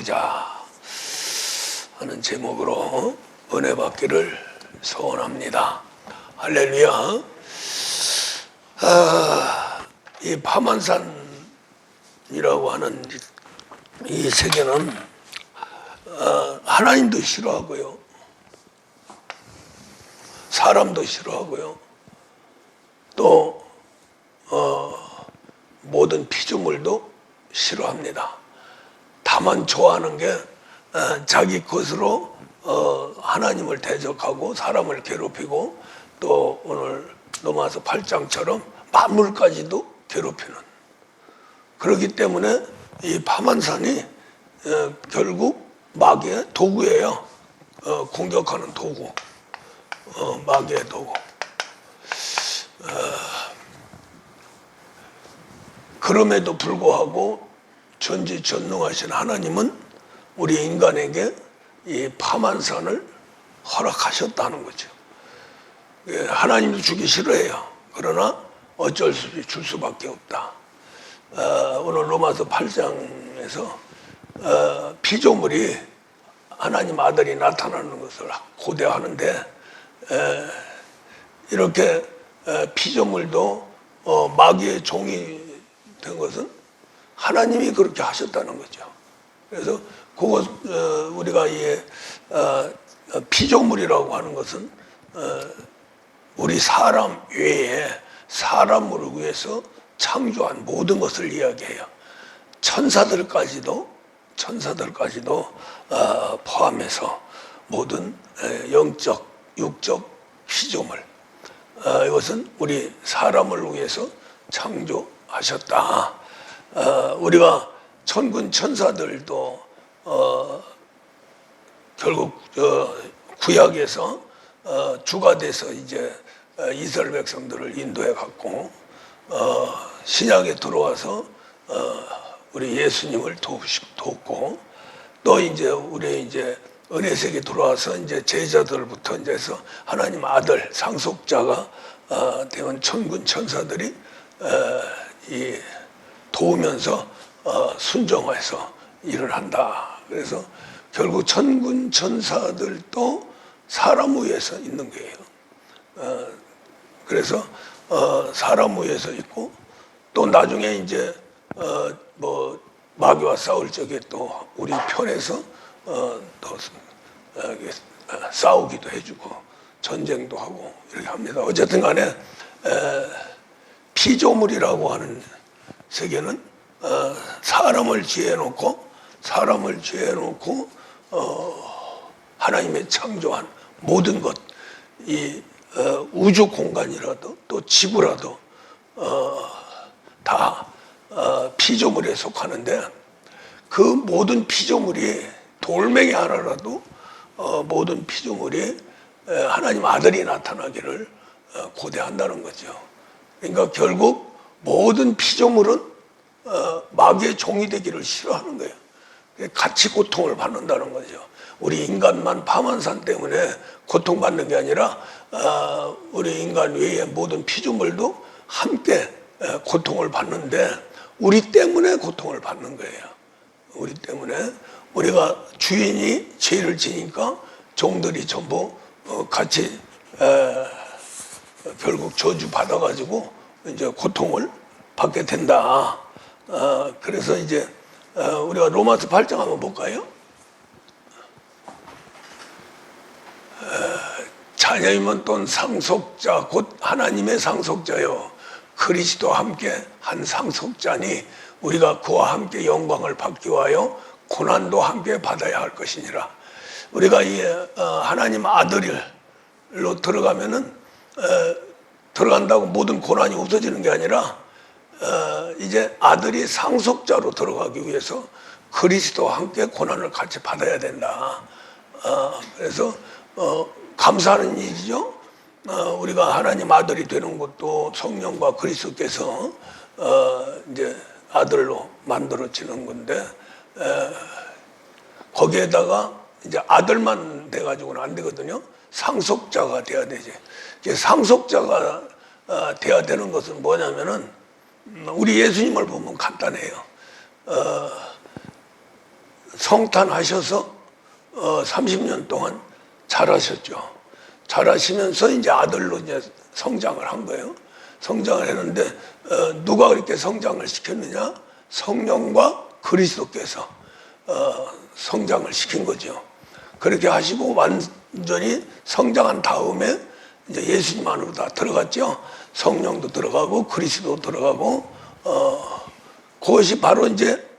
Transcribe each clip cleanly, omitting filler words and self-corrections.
보자 하는 제목으로 은혜 받기를 소원합니다. 할렐루야. 이 파만산이라고 하는 이 세계는 하나님도 싫어하고요, 사람도 싫어하고요, 또 모든 피조물도 싫어합니다. 다만 좋아하는 게 자기 것으로 하나님을 대적하고 사람을 괴롭히고, 또 오늘 로마서 8장처럼 만물까지도 괴롭히는, 그렇기 때문에 이 파만산이 결국 마귀의 도구예요. 공격하는 도구, 마귀의 도구. 그럼에도 불구하고 전지전능하신 하나님은 우리 인간에게 이 파만산을 허락하셨다는 거죠. 하나님도 주기 싫어해요. 그러나 어쩔 수 없이 줄 수밖에 없다. 오늘 로마서 8장에서 피조물이 하나님 아들이 나타나는 것을 고대하는데, 이렇게 피조물도 마귀의 종이 된 것은 하나님이 그렇게 하셨다는 거죠. 그래서 그것, 우리가 이 피조물이라고 하는 것은 우리 사람 외에 사람을 위해서 창조한 모든 것을 이야기해요. 천사들까지도 포함해서 모든 영적, 육적 피조물, 이것은 우리 사람을 위해서 창조하셨다. 우리가 천군 천사들도 결국 구약에서 주가 돼서 이제 이스라엘 백성들을 인도해 갔고, 신약에 들어와서 우리 예수님을 도웠고, 또 이제 우리 이제 은혜색에 들어와서 이제 제자들부터 이제 해서 하나님 아들 상속자가 되는 천군 천사들이 이 도우면서 순종해서 일을 한다. 그래서 결국 천군 천사들도 사람 위에서 있는 거예요. 그래서 사람 위에서 있고, 또 나중에 이제 뭐 마귀와 싸울 적에 또 우리 편에서 또 싸우기도 해주고 전쟁도 하고 이렇게 합니다. 어쨌든 간에 피조물이라고 하는 세계는 사람을 지어놓고 하나님의 창조한 모든 것, 이 우주 공간이라도 또 지구라도 다 피조물에 속하는데, 그 모든 피조물이 돌멩이 하나라도 모든 피조물이 하나님 아들이 나타나기를 고대한다는 거죠. 그러니까 결국 모든 피조물은 마귀의 종이 되기를 싫어하는 거예요. 같이 고통을 받는다는 거죠. 우리 인간만 파만산 때문에 고통받는 게 아니라 우리 인간 외의 모든 피조물도 함께 고통을 받는데, 우리 때문에 고통을 받는 거예요. 우리 때문에. 우리가 주인이 죄를 지니까 종들이 전부 같이 결국 저주 받아가지고 이제 고통을 받게 된다. 그래서 이제 우리가 로마서 8장 한번 볼까요? 자녀이면 또 상속자 곧 하나님의 상속자요 그리스도와 함께 한 상속자니 우리가 그와 함께 영광을 받기 위하여 고난도 함께 받아야 할 것이니라. 우리가 이 하나님 아들로 들어가면은 들어간다고 모든 고난이 없어지는 게 아니라 이제 아들이 상속자로 들어가기 위해서 그리스도와 함께 고난을 같이 받아야 된다. 그래서 감사하는 일이죠. 우리가 하나님 아들이 되는 것도 성령과 그리스도께서 이제 아들로 만들어지는 건데, 거기에다가 이제 아들만 돼가지고는 안 되거든요. 상속자가 돼야 되지. 상속자가 돼야 되는 것은 뭐냐면은, 우리 예수님을 보면 간단해요. 성탄하셔서 30년 동안 자라셨죠. 자라시면서 이제 아들로 이제 성장을 한 거예요. 성장을 했는데 누가 그렇게 성장을 시켰느냐? 성령과 그리스도께서 성장을 시킨 거죠. 그렇게 하시고 완전히 성장한 다음에 이제 예수님 안으로 다 들어갔죠. 성령도 들어가고 그리스도 들어가고 그것이 바로 이제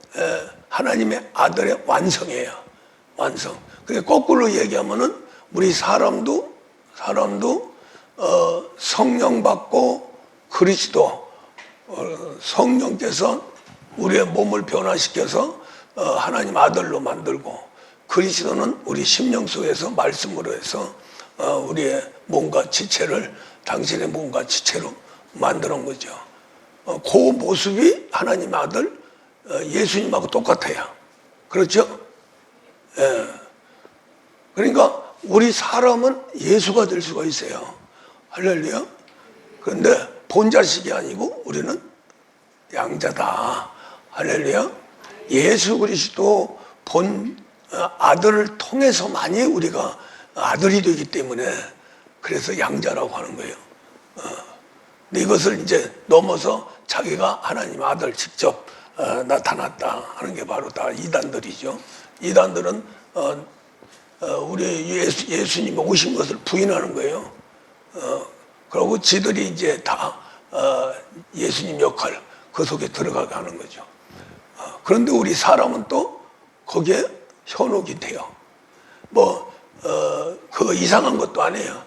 하나님의 아들의 완성이에요. 완성. 그게 거꾸로 얘기하면은 우리 사람도 성령 받고 그리스도 성령께서 우리의 몸을 변화시켜서 하나님 아들로 만들고 그리스도는 우리 심령 속에서 말씀으로 해서 우리의 몸과 지체를 당신의 몸과 지체로 만드는 거죠. 그 모습이 하나님 아들 예수님하고 똑같아요. 그렇죠? 예. 그러니까 우리 사람은 예수가 될 수가 있어요. 할렐루야. 그런데 본자식이 아니고 우리는 양자다. 할렐루야. 예수 그리스도 본 아들을 통해서만이 우리가 아들이 되기 때문에 그래서 양자라고 하는 거예요. 근데 이것을 이제 넘어서 자기가 하나님 아들 직접 나타났다 하는 게 바로 다 이단들이죠. 이단들은 우리 예수님이 오신 것을 부인하는 거예요. 그리고 지들이 이제 다 예수님 역할 그 속에 들어가게 하는 거죠. 그런데 우리 사람은 또 거기에 현혹이 돼요. 그거 이상한 것도 아니에요.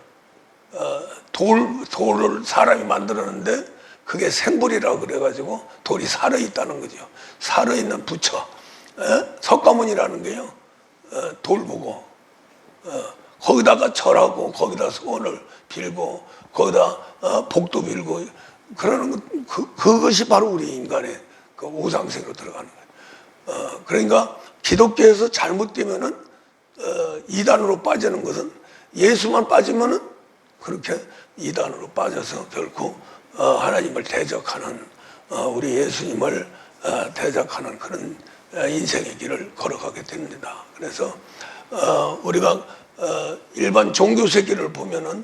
돌을 사람이 만들었는데 그게 생불이라고 그래가지고 돌이 살아있다는 거죠. 살아있는 부처. 석가모니라는 게요. 돌 보고 거기다가 절하고 거기다 소원을 빌고 거기다 복도 빌고 그러는 것, 그것이 바로 우리 인간의 그 우상생으로 들어가는 거예요. 그러니까 기독교에서 잘못되면은 이단으로 빠지는 것은 예수만 빠지면은 그렇게 이단으로 빠져서 결국 하나님을 대적하는 우리 예수님을 대적하는 그런 인생의 길을 걸어가게 됩니다. 그래서 우리가 일반 종교 세계를 보면은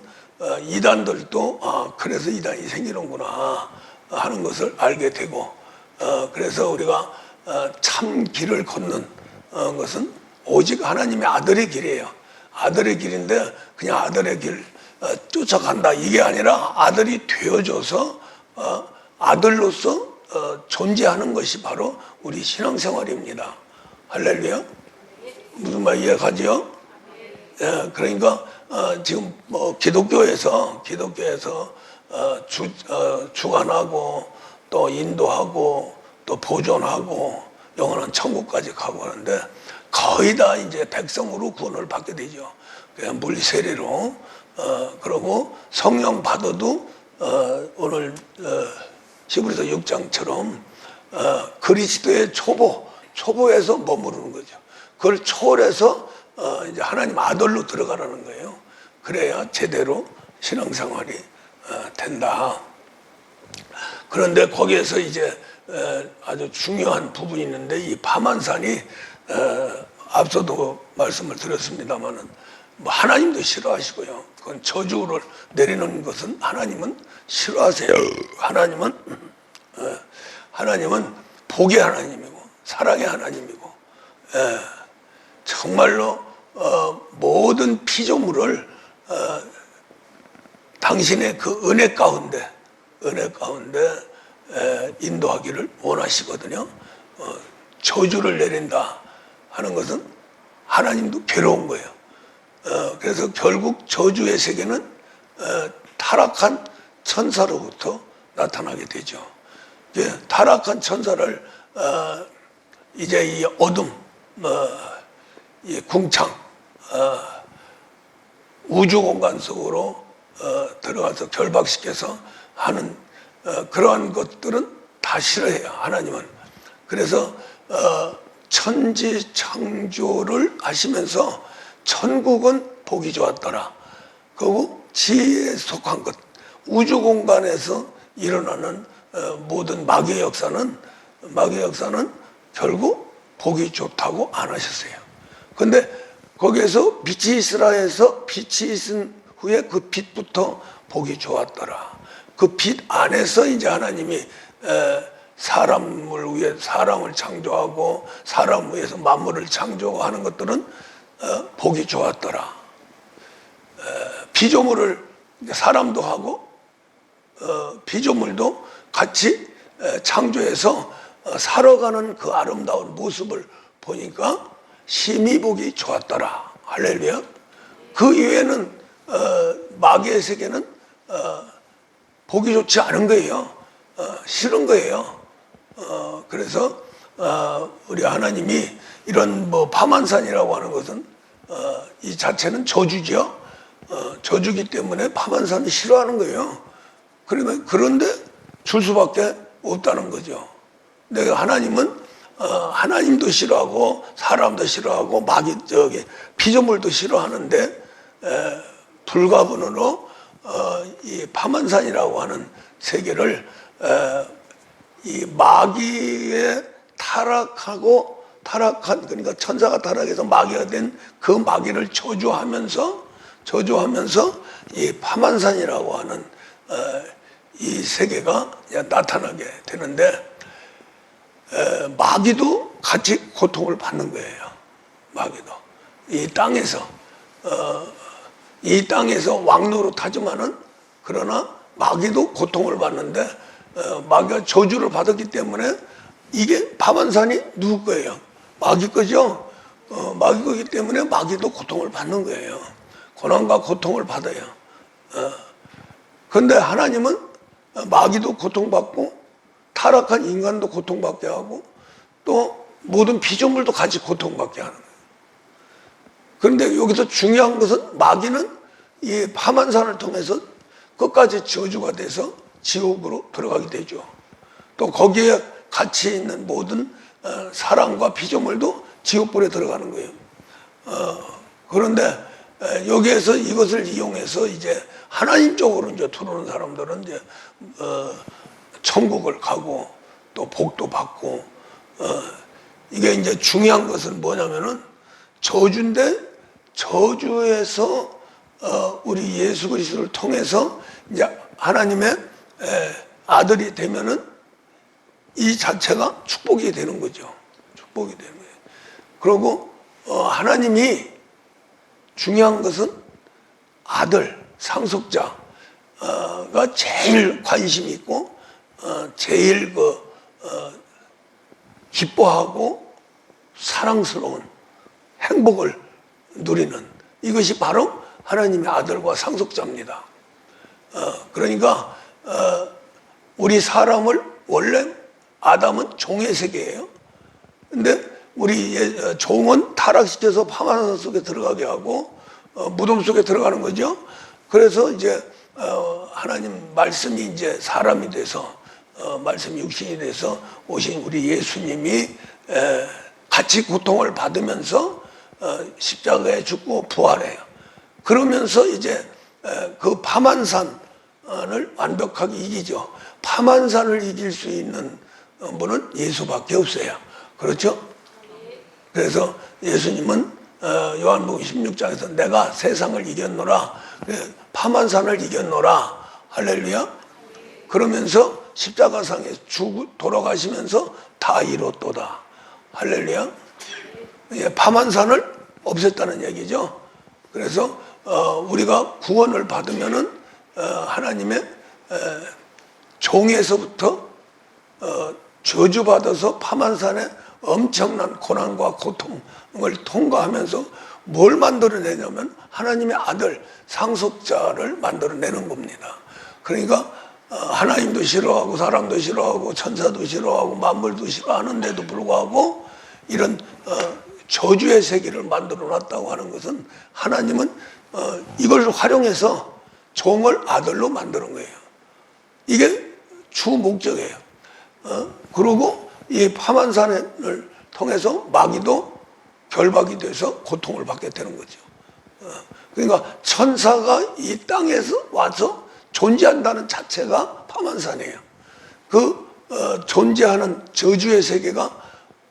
이단들도 그래서 이단이 생기는구나 하는 것을 알게 되고 그래서 우리가 참 길을 걷는 것은 오직 하나님의 아들의 길이에요. 아들의 길인데 그냥 아들의 길 쫓아간다 이게 아니라 아들이 되어줘서 아들로서 존재하는 것이 바로 우리 신앙생활입니다. 할렐루야. 무슨 말 이해가지요? 예, 그러니까 지금 기독교에서 주관하고 또 인도하고 또 보존하고 영원한 천국까지 가고 하는데 거의 다 이제 백성으로 구원을 받게 되죠. 그냥 물 세례로 그러고 성령 받아도 오늘 히브리서 6장처럼 그리스도의 초보에서 머무르는 거죠. 그걸 초월해서 이제 하나님 아들로 들어가라는 거예요. 그래야 제대로 신앙생활이 된다. 그런데 거기에서 이제 아주 중요한 부분이 있는데 이 파만산이 앞서도 말씀을 드렸습니다만은 하나님도 싫어하시고요. 그건 저주를 내리는 것은 하나님은 싫어하세요. 하나님은 복의 하나님이고 사랑의 하나님이고 정말로 모든 피조물을 당신의 그 은혜 가운데 인도하기를 원하시거든요. 저주를 내린다 하는 것은 하나님도 괴로운 거예요. 그래서 결국 저주의 세계는 타락한 천사로부터 나타나게 되죠. 타락한 천사를 이제 이 어둠, 이 궁창, 우주 공간 속으로 들어가서 결박시켜서 하는 그러한 것들은 다 싫어해요. 하나님은. 그래서 천지 창조를 하시면서 천국은 보기 좋았더라. 그리고 지혜에 속한 것, 우주 공간에서 일어나는 모든 마귀의 역사는 결국 보기 좋다고 안 하셨어요. 근데 거기에서 빛이 있으라 해서 빛이 있은 후에 그 빛부터 보기 좋았더라. 그 빛 안에서 이제 하나님이 사람을 위해 사람을 창조하고 사람을 위해서 만물을 창조하는 것들은 보기 좋았더라. 피조물을 사람도 하고 피조물도 같이 창조해서 살아가는 그 아름다운 모습을 보니까 심히 보기 좋았더라. 할렐루야. 그 이외에는 마귀의 세계는 보기 좋지 않은 거예요. 싫은 거예요. 그래서 우리 하나님이 이런 뭐 파만산이라고 하는 것은 이 자체는 저주죠. 저주기 때문에 파만산을 싫어하는 거예요. 그러면 그런데 줄 수밖에 없다는 거죠. 내가 하나님은 하나님도 싫어하고 사람도 싫어하고 마귀 피조물도 싫어하는데 불가분으로 이 파만산이라고 하는 세계를 이 마귀의 타락한 그러니까 천사가 타락해서 마귀가 된 그 마귀를 저주하면서 이 파만산이라고 하는 이 세계가 나타나게 되는데 마귀도 같이 고통을 받는 거예요. 마귀도 이 땅에서 왕노릇하지만은 그러나 마귀도 고통을 받는데 마귀가 저주를 받았기 때문에 이게 파만산이 누구 거예요? 마귀 거죠. 마귀 거기 때문에 마귀도 고통을 받는 거예요. 고난과 고통을 받아요. 그런데 하나님은 마귀도 고통받고 타락한 인간도 고통받게 하고 또 모든 피조물도 같이 고통받게 하는 거예요. 그런데 여기서 중요한 것은 마귀는 이 파만산을 통해서 끝까지 저주가 돼서 지옥으로 들어가게 되죠. 또 거기에 같이 있는 모든 사람과 피조물도 지옥불에 들어가는 거예요. 그런데 여기에서 이것을 이용해서 이제 하나님 쪽으로 이제 들어오는 사람들은 이제 천국을 가고 또 복도 받고 이게 이제 중요한 것은 뭐냐면은 저주인데 저주에서 우리 예수 그리스도를 통해서 이제 하나님의 아들이 되면은 이 자체가 축복이 되는 거죠. 축복이 되는 거예요. 그리고 하나님이 중요한 것은 아들, 상속자가 제일 관심이 있고 제일 기뻐하고 사랑스러운 행복을 누리는 이것이 바로 하나님의 아들과 상속자입니다. 그러니까 우리 사람을 원래 아담은 종의 세계예요. 근데 우리 종은 타락시켜서 파만산 속에 들어가게 하고 무덤 속에 들어가는 거죠. 그래서 이제 하나님 말씀이 이제 사람이 돼서 말씀이 육신이 돼서 오신 우리 예수님이 같이 고통을 받으면서 십자가에 죽고 부활해요. 그러면서 이제 그 파만산을 완벽하게 이기죠. 파만산을 이길 수 있는 분은 예수밖에 없어요. 그렇죠? 그래서 예수님은 요한복음 16장에서 내가 세상을 이겼노라, 파만산을 이겼노라, 할렐루야. 그러면서 십자가상에 돌아가시면서 다 이뤘도다, 할렐루야. 파만산을 없앴다는 얘기죠. 그래서 우리가 구원을 받으면은 하나님의 종에서부터 저주받아서 파만산에 엄청난 고난과 고통을 통과하면서 뭘 만들어내냐면 하나님의 아들, 상속자를 만들어내는 겁니다. 그러니까 하나님도 싫어하고 사람도 싫어하고 천사도 싫어하고 만물도 싫어하는데도 불구하고 이런 저주의 세계를 만들어 놨다고 하는 것은 하나님은 이걸 활용해서 종을 아들로 만드는 거예요. 이게 주 목적이에요. 그리고 이 파만산을 통해서 마귀도 결박이 돼서 고통을 받게 되는 거죠. 그러니까 천사가 이 땅에서 와서 존재한다는 자체가 파만산이에요. 그 존재하는 저주의 세계가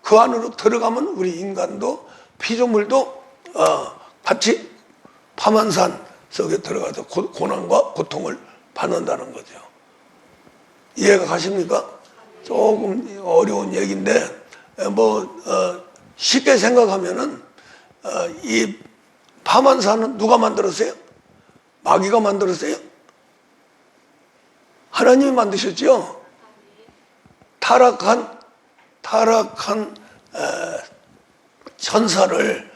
그 안으로 들어가면 우리 인간도 피조물도 같이 파만산 속에 들어가서 고난과 고통을 받는다는 거죠. 이해가 가십니까? 조금 어려운 얘기인데 쉽게 생각하면은 이 파만산은 누가 만들었어요? 마귀가 만들었어요? 하나님이 만드셨죠? 타락한 천사를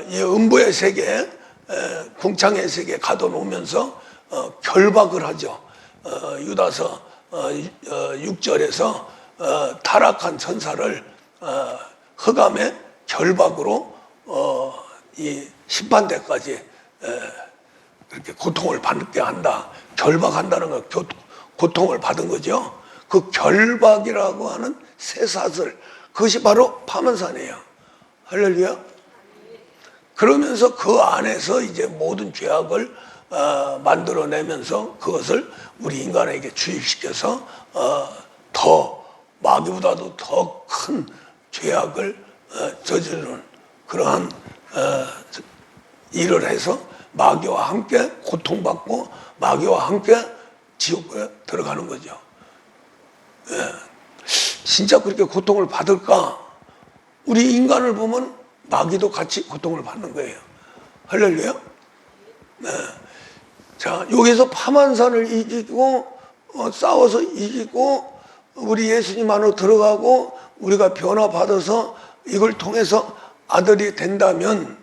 이 음부의 세계, 궁창의 세계에 가둬놓으면서 결박을 하죠. 유다서 6절에서 타락한 천사를 흑암의 결박으로 이 심판대까지 그렇게 고통을 받게 한다. 결박한다는 건 고통을 받은 거죠. 그 결박이라고 하는 쇠사슬, 그것이 바로 파만산이에요. 할렐루야. 그러면서 그 안에서 이제 모든 죄악을 만들어내면서 그것을 우리 인간에게 주입시켜서 더 마귀보다도 더 큰 죄악을 저지르는 그러한 일을 해서 마귀와 함께 고통받고 마귀와 함께 지옥에 들어가는 거죠. 진짜 그렇게 고통을 받을까? 우리 인간을 보면 마귀도 같이 고통을 받는 거예요. 할렐루야. 자, 여기서 파만산을 이기고 싸워서 이기고 우리 예수님 안으로 들어가고 우리가 변화받아서 이걸 통해서 아들이 된다면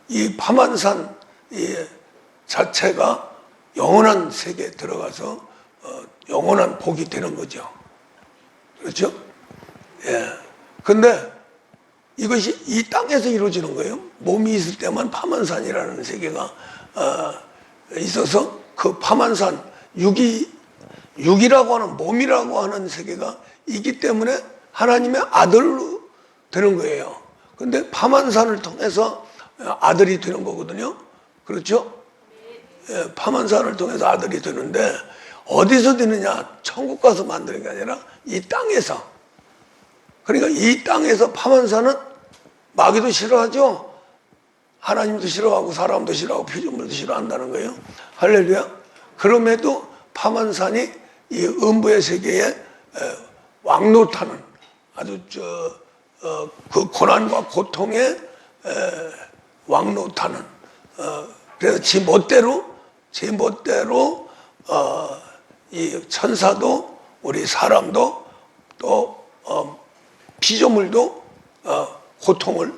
이 파만산 자체가 영원한 세계에 들어가서 영원한 복이 되는 거죠. 그렇죠? 예. 근데 이것이 이 땅에서 이루어지는 거예요. 몸이 있을 때만 파만산이라는 세계가 있어서 그 파만산, 육이라고 하는 몸이라고 하는 세계가 있기 때문에 하나님의 아들로 되는 거예요. 근데 파만산을 통해서 아들이 되는 거거든요. 그렇죠? 예, 파만산을 통해서 아들이 되는데 어디서 되느냐? 천국 가서 만드는 게 아니라 이 땅에서. 그러니까 이 땅에서 파만산은 마귀도 싫어하죠. 하나님도 싫어하고 사람도 싫어하고 피조물도 싫어한다는 거예요. 할렐루야. 그럼에도 파만산이 이 음부의 세계에 왕노타는 아주 그 고난과 고통에 왕노타는 그래서 지 멋대로 이 천사도 우리 사람도 또 피조물도 고통을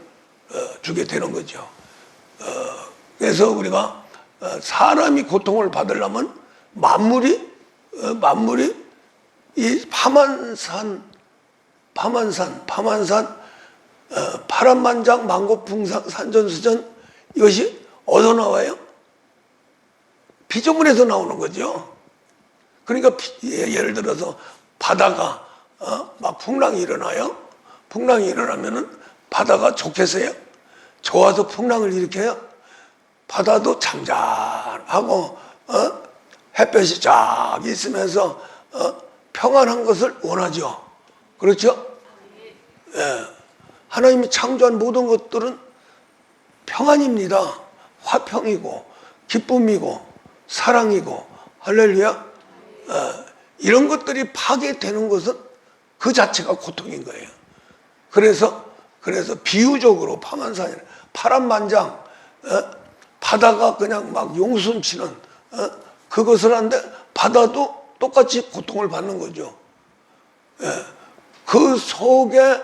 주게 되는 거죠. 그래서 우리가 사람이 고통을 받으려면 만물이 이 파만산 파란만장 만고풍상 산전수전 이것이 어디서 나와요? 피조물에서 나오는 거죠. 그러니까 예를 들어서 바다가 막 풍랑이 일어나요. 풍랑이 일어나면은 바다가 좋겠어요? 좋아서 풍랑을 일으켜요? 바다도 잠잠하고 햇볕이 쫙 있으면서 평안한 것을 원하죠. 그렇죠? 예. 하나님이 창조한 모든 것들은 평안입니다. 화평이고 기쁨이고 사랑이고 할렐루야. 이런 것들이 파괴되는 것은 그 자체가 고통인 거예요. 그래서 비유적으로 파란만장 바다가 그냥 막 용순치는 그것을 하는데 바다도 똑같이 고통을 받는 거죠. 그 속에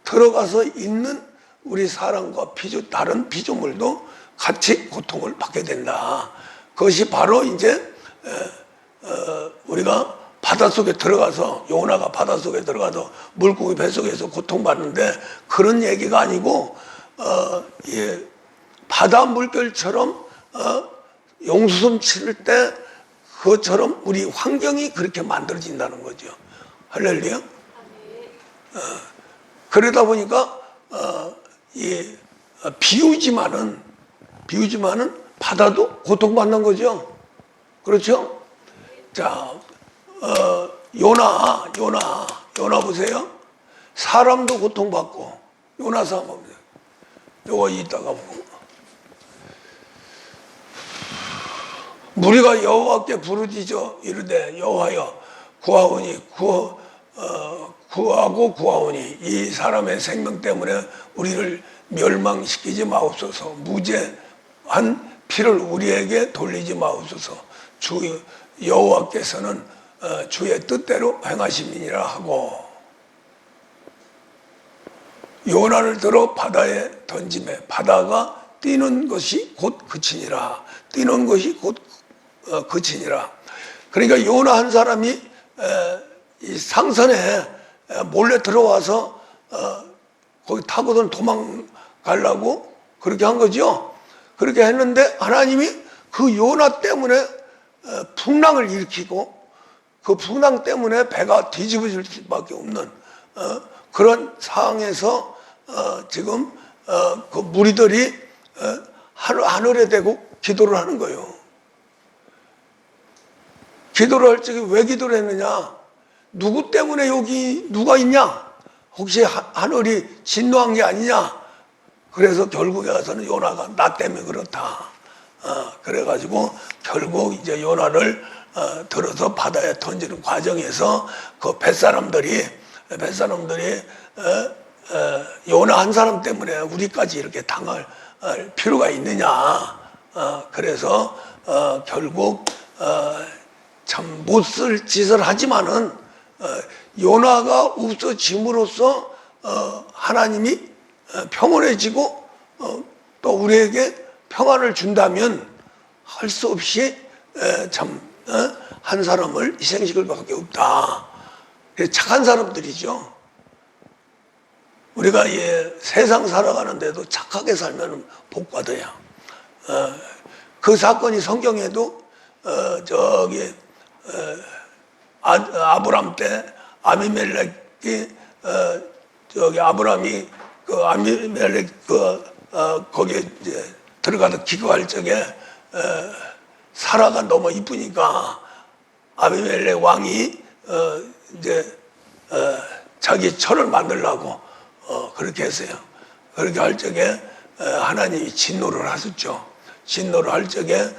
들어가서 있는 우리 사람과 다른 피조물도 같이 고통을 받게 된다. 그것이 바로 이제 우리가 바닷속에 들어가서 요나가 바닷속에 들어가서 물고기 뱃속에서 고통받는데 그런 얘기가 아니고 바다 물결처럼 용수섬 칠 때 그것처럼 우리 환경이 그렇게 만들어진다는 거죠. 할렐루야. 그러다 보니까 비우지만은 바다도 고통받는 거죠. 그렇죠? 자, 요나 보세요. 사람도 고통받고, 요나서 한번 보세요. 요거 이따가 보고. 무리가 여호와께 부르짖어 이르되 여호와여 구하고 구하오니 이 사람의 생명 때문에 우리를 멸망시키지 마옵소서. 무죄한 피를 우리에게 돌리지 마옵소서. 주 여호와께서는 주의 뜻대로 행하심이니라 하고, 요나를 들어 바다에 던지매 바다가 뛰는 것이 곧 그치니라. 뛰는 것이 곧 그치니라. 그러니까 요나 한 사람이 이 상선에 몰래 들어와서 거기 타고선 도망가려고 그렇게 한 거죠. 그렇게 했는데 하나님이 그 요나 때문에 풍랑을 일으키고, 그 풍랑 때문에 배가 뒤집어질 수밖에 없는 그런 상황에서 지금 그 무리들이 하늘에 대고 기도를 하는 거예요. 기도를 할 적에 왜 기도를 했느냐? 누구 때문에 여기 누가 있냐? 혹시 하늘이 진노한 게 아니냐? 그래서 결국에 가서는 요나가 나 때문에 그렇다. 그래가지고 결국 이제 요나를 들어서 바다에 던지는 과정에서 그 뱃사람들이 요나 한 사람 때문에 우리까지 이렇게 당할 필요가 있느냐. 그래서 결국 참 못 쓸 짓을 하지만은 요나가 없어짐으로써 하나님이 평온해지고 또 우리에게 평안을 준다면 할 수 없이 참 한 사람을 희생시킬 밖에 없다. 착한 사람들이죠. 우리가 세상 살아가는데도 착하게 살면 복 받아야. 그 사건이 성경에도 아브람 때 아비멜렉이 아브람이 그 아비멜렉 거기에 이제 들어가서 기거할 적에 사라가 너무 이쁘니까 아비멜렉 왕이 이제 자기 처를 만들려고 그렇게 했어요. 그렇게 할 적에 하나님이 진노를 하셨죠. 진노를 할 적에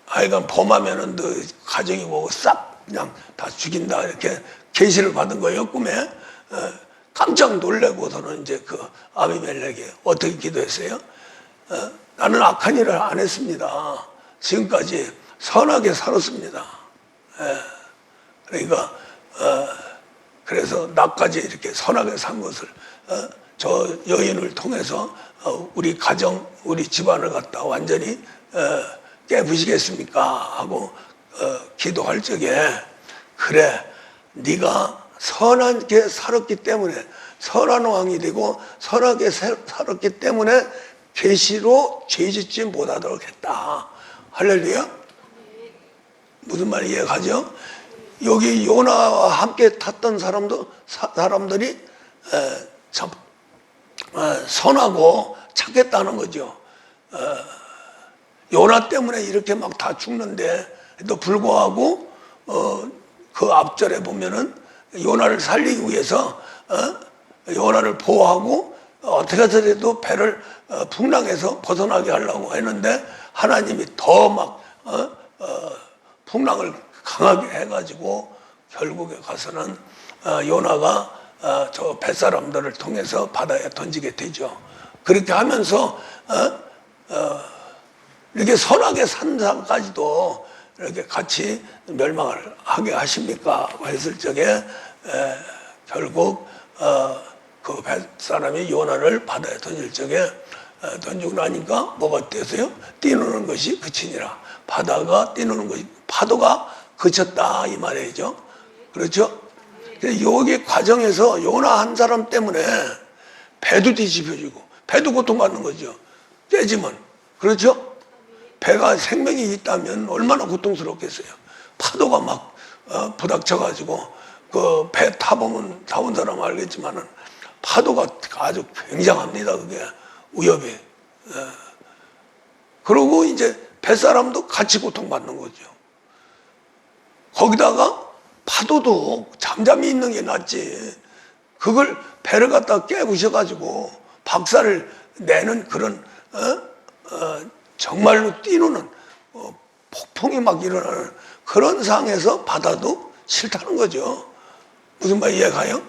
하여간 범하면은 너 가정이 보고 싹 그냥 다 죽인다 이렇게 계시를 받은 거예요, 꿈에. 깜짝 놀래고서는 이제 그 아비멜렉이 어떻게 기도했어요? 나는 악한 일을 안 했습니다. 지금까지 선하게 살았습니다. 그러니까 그래서 나까지 이렇게 선하게 산 것을 저 여인을 통해서 우리 가정, 우리 집안을 갖다 완전히 깨부시겠습니까? 하고 기도할 적에, 그래, 네가 선하게 살았기 때문에, 선한 왕이 되고 선하게 살았기 때문에 계시로 죄짓지 못하도록 했다. 할렐루야. 무슨 말이 이해가죠? 여기 요나와 함께 탔던 사람들이 참 선하고 착했다는 거죠. 요나 때문에 이렇게 막 다 죽는데도 불구하고 그 앞절에 보면은 요나를 살리기 위해서 요나를 보호하고 어떻게 해서라도 배를 풍랑에서 벗어나게 하려고 했는데 하나님이 더 막 풍랑을 강하게 해가지고 결국에 가서는 요나가 저 뱃사람들을 통해서 바다에 던지게 되죠. 그렇게 하면서 이렇게 선하게 산 사람까지도 이렇게 같이 멸망을 하게 하십니까? 했을 적에 결국 그 뱃사람이 요나를 바다에 던질 적에 던지고 나니까 뭐가 됐어요? 뛰노는 것이 그치니라. 바다가 뛰노는 것이, 파도가 그쳤다 이 말이죠. 그렇죠? 여기 과정에서 요나 한 사람 때문에 배도 뒤집혀지고 배도 고통받는 거죠. 깨지면. 그렇죠? 배가 생명이 있다면 얼마나 고통스럽겠어요. 파도가 막 부닥쳐가지고 그 배 타보면 타본 사람 알겠지만은 파도가 아주 굉장합니다. 그게 위협이. 그러고 이제 뱃사람도 같이 고통받는 거죠. 거기다가 파도도 잠잠히 있는 게 낫지. 그걸 배를 갖다 깨부셔가지고 박살을 내는 그런 정말로 뛰노는 폭풍이 막 일어나는 그런 상황에서 바다도 싫다는 거죠. 무슨 말 이해가요?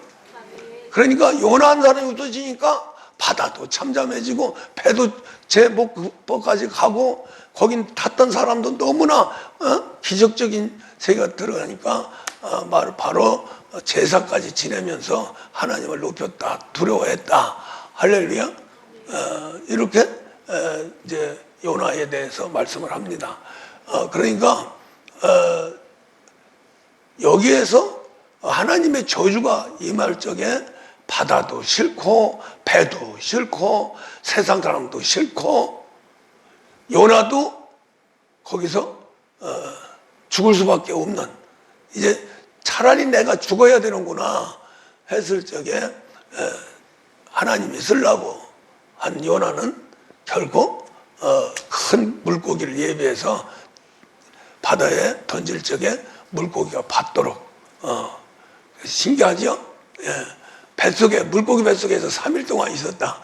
그러니까 요나 한 사람이 없어지니까 바다도 참잠해지고 배도 제 목까지 가고 거긴 탔던 사람도 너무나 기적적인 세계가 들어가니까 바로 제사까지 지내면서 하나님을 높였다, 두려워했다. 할렐루야. 이렇게 이제 요나에 대해서 말씀을 합니다. 그러니까 여기에서 하나님의 저주가 임할 적에 바다도 싫고 배도 싫고 세상 사람도 싫고 요나도 거기서 죽을 수밖에 없는, 이제 차라리 내가 죽어야 되는구나 했을 적에 하나님이 쓰려고 한 요나는 결국 큰 물고기를 예비해서 바다에 던질 적에 물고기가 받도록 신기하죠? 예. 뱃속에, 물고기 뱃속에서 3일 동안 있었다.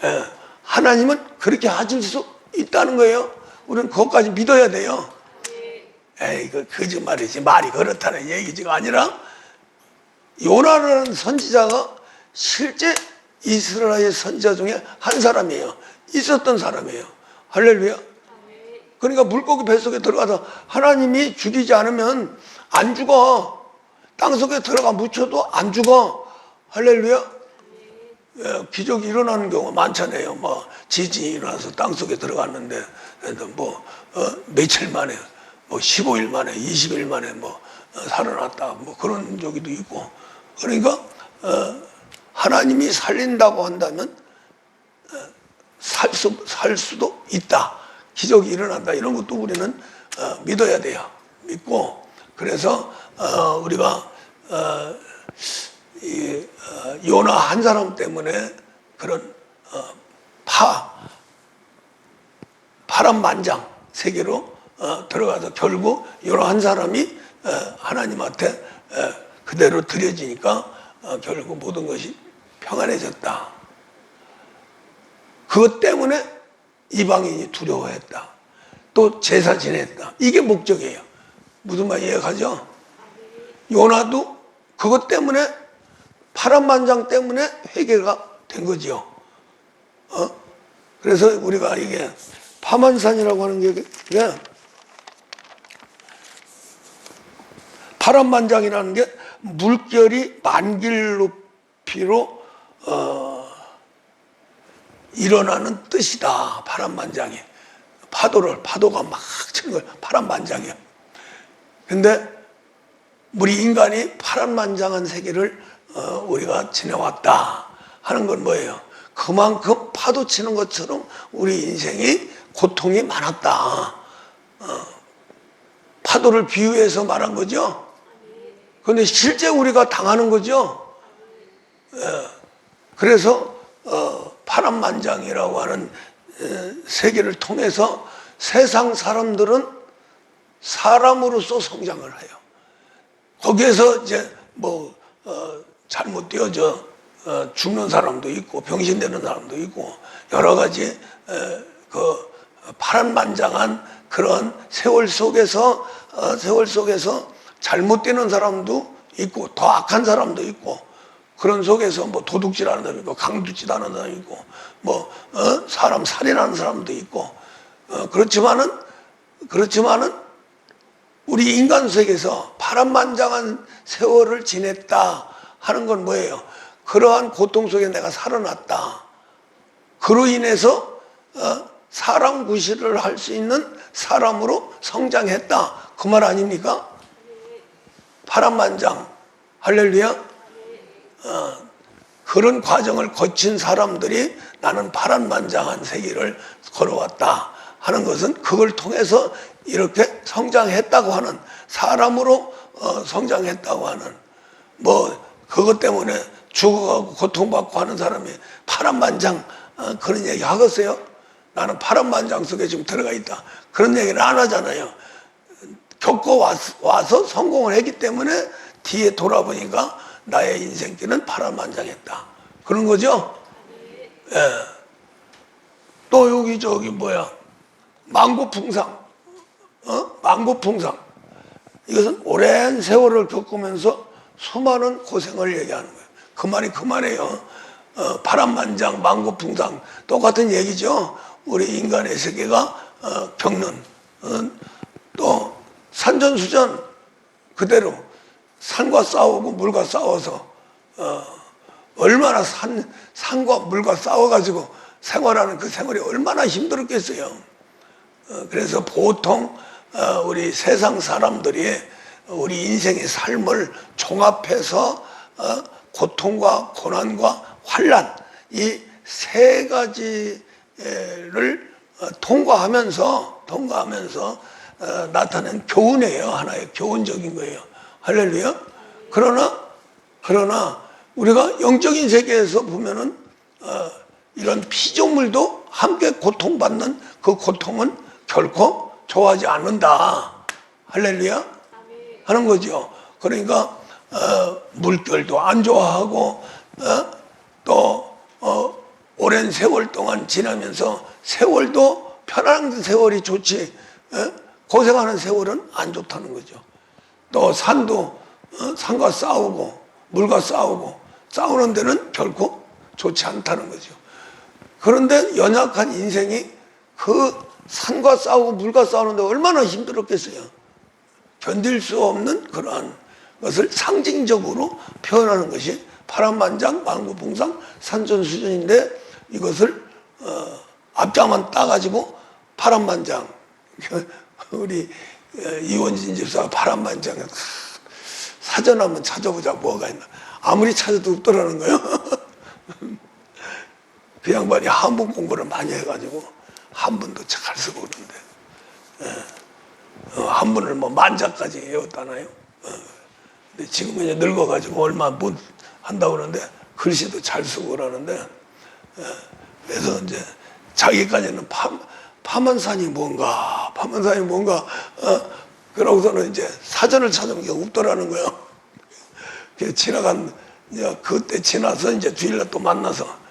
예. 하나님은 그렇게 하실 수 있다는 거예요. 우리는 그것까지 믿어야 돼요. 에이, 그 거짓말이지. 말이 그렇다는 얘기가 아니라 요나라는 선지자가 실제 이스라엘 선지자 중에 한 사람이에요. 있었던 사람이에요. 할렐루야. 그러니까 물고기 뱃속에 들어가서 하나님이 죽이지 않으면 안 죽어. 땅속에 들어가 묻혀도 안 죽어. 할렐루야. 예, 기적이 일어나는 경우가 많잖아요. 뭐 지진이 일어나서 땅속에 들어갔는데 며칠 만에, 15일 만에, 20일 만에 살아났다. 그런 적도 있고. 그러니까 하나님이 살린다고 한다면 살 수도 있다. 기적이 일어난다. 이런 것도 우리는 믿어야 돼요. 믿고, 그래서 우리가 요나 한 사람 때문에 그런 파란만장 세계로 들어가서 결국 요나 한 사람이 하나님한테 그대로 드려지니까 결국 모든 것이 평안해졌다. 그것 때문에 이방인이 두려워했다. 또 제사 지냈다. 이게 목적이에요. 무슨 말 이해가죠? 요나도 그것 때문에, 파란만장 때문에 회개가 된 거지요. 그래서 우리가 이게 파만산이라고 하는 게 파란만장이라는 게 물결이 만길 높이로 일어나는 뜻이다. 파란만장이. 파도가 막 치는 거예요. 파란만장이에요. 근데 우리 인간이 파란만장한 세계를 우리가 지내왔다 하는 건 뭐예요? 그만큼 파도 치는 것처럼 우리 인생이 고통이 많았다. 파도를 비유해서 말한 거죠. 그런데 실제 우리가 당하는 거죠. 그래서 파란만장이라고 하는 세계를 통해서 세상 사람들은 사람으로서 성장을 해요. 거기에서 이제 잘못 되어져 죽는 사람도 있고 병신되는 사람도 있고 여러 가지 그 파란만장한 그런 세월 속에서 잘못되는 사람도 있고 더 악한 사람도 있고, 그런 속에서 도둑질하는 사람도 있고 강도질하는 사람도 있고 사람 살인하는 사람도 있고, 그렇지만은 우리 인간 세계에서 파란만장한 세월을 지냈다 하는 건 뭐예요? 그러한 고통 속에 내가 살아났다. 그로 인해서 사람 구실을 할 수 있는 사람으로 성장했다. 그 말 아닙니까? 파란만장. 할렐루야. 그런 과정을 거친 사람들이 나는 파란만장한 세계를 걸어왔다 하는 것은 그걸 통해서 이렇게 성장했다고 하는, 사람으로 성장했다고 하는, 그것 때문에 죽어가고 고통받고 하는 사람이 파란만장 그런 얘기 하겠어요? 나는 파란만장 속에 지금 들어가 있다. 그런 얘기를 안 하잖아요. 겪어와서 성공을 했기 때문에 뒤에 돌아보니까 나의 인생길은 파란만장했다. 그런 거죠? 예. 또 여기 저기 뭐야 망고풍상, 망고풍상. 이것은 오랜 세월을 겪으면서 수많은 고생을 얘기하는 거예요. 그 말이 그 말이에요. 파란만장, 망고풍상 똑같은 얘기죠. 우리 인간의 세계가 겪는 또 산전수전 그대로 산과 싸우고 물과 싸워서 얼마나 산과 물과 싸워가지고 생활하는 그 생활이 얼마나 힘들었겠어요. 그래서 보통 우리 세상 사람들이 우리 인생의 삶을 종합해서 고통과 고난과 환난 이 세 가지를 통과하면서 나타낸 교훈이에요. 하나의 교훈적인 거예요. 할렐루야. 그러나 우리가 영적인 세계에서 보면은 이런 피조물도 함께 고통받는 그 고통은 결코 좋아하지 않는다. 할렐루야. 하는 거죠. 그러니까 물결도 안 좋아하고 또 오랜 세월 동안 지나면서 세월도 편안한 세월이 좋지 고생하는 세월은 안 좋다는 거죠. 또 산도 산과 싸우고 물과 싸우는 데는 결코 좋지 않다는 거죠. 그런데 연약한 인생이 그 산과 싸우고 물과 싸우는데 얼마나 힘들었겠어요. 견딜 수 없는 그러한 것을 상징적으로 표현하는 것이 파란만장, 망고풍상, 산전수전인데 이것을 앞장만 따가지고 파란만장 우리 이원진 집사가 파란만장 사전 한번 찾아보자 뭐가 있나 아무리 찾아도 없더라는 거예요. 그 양반이 한문 공부를 많이 해가지고 한문도 잘 쓰고 그러는데 한문을 뭐 만자까지 외웠다나요. 근데 지금은 이제 늙어가지고 얼마 못 한다고 그러는데 글씨도 잘 쓰고 그러는데 그래서 이제 자기까지는 파만산이 뭔가 그러고서는 이제 사전을 찾아본 게 없더라는 거예요. 그때 지나서 이제 주일날 또 만나서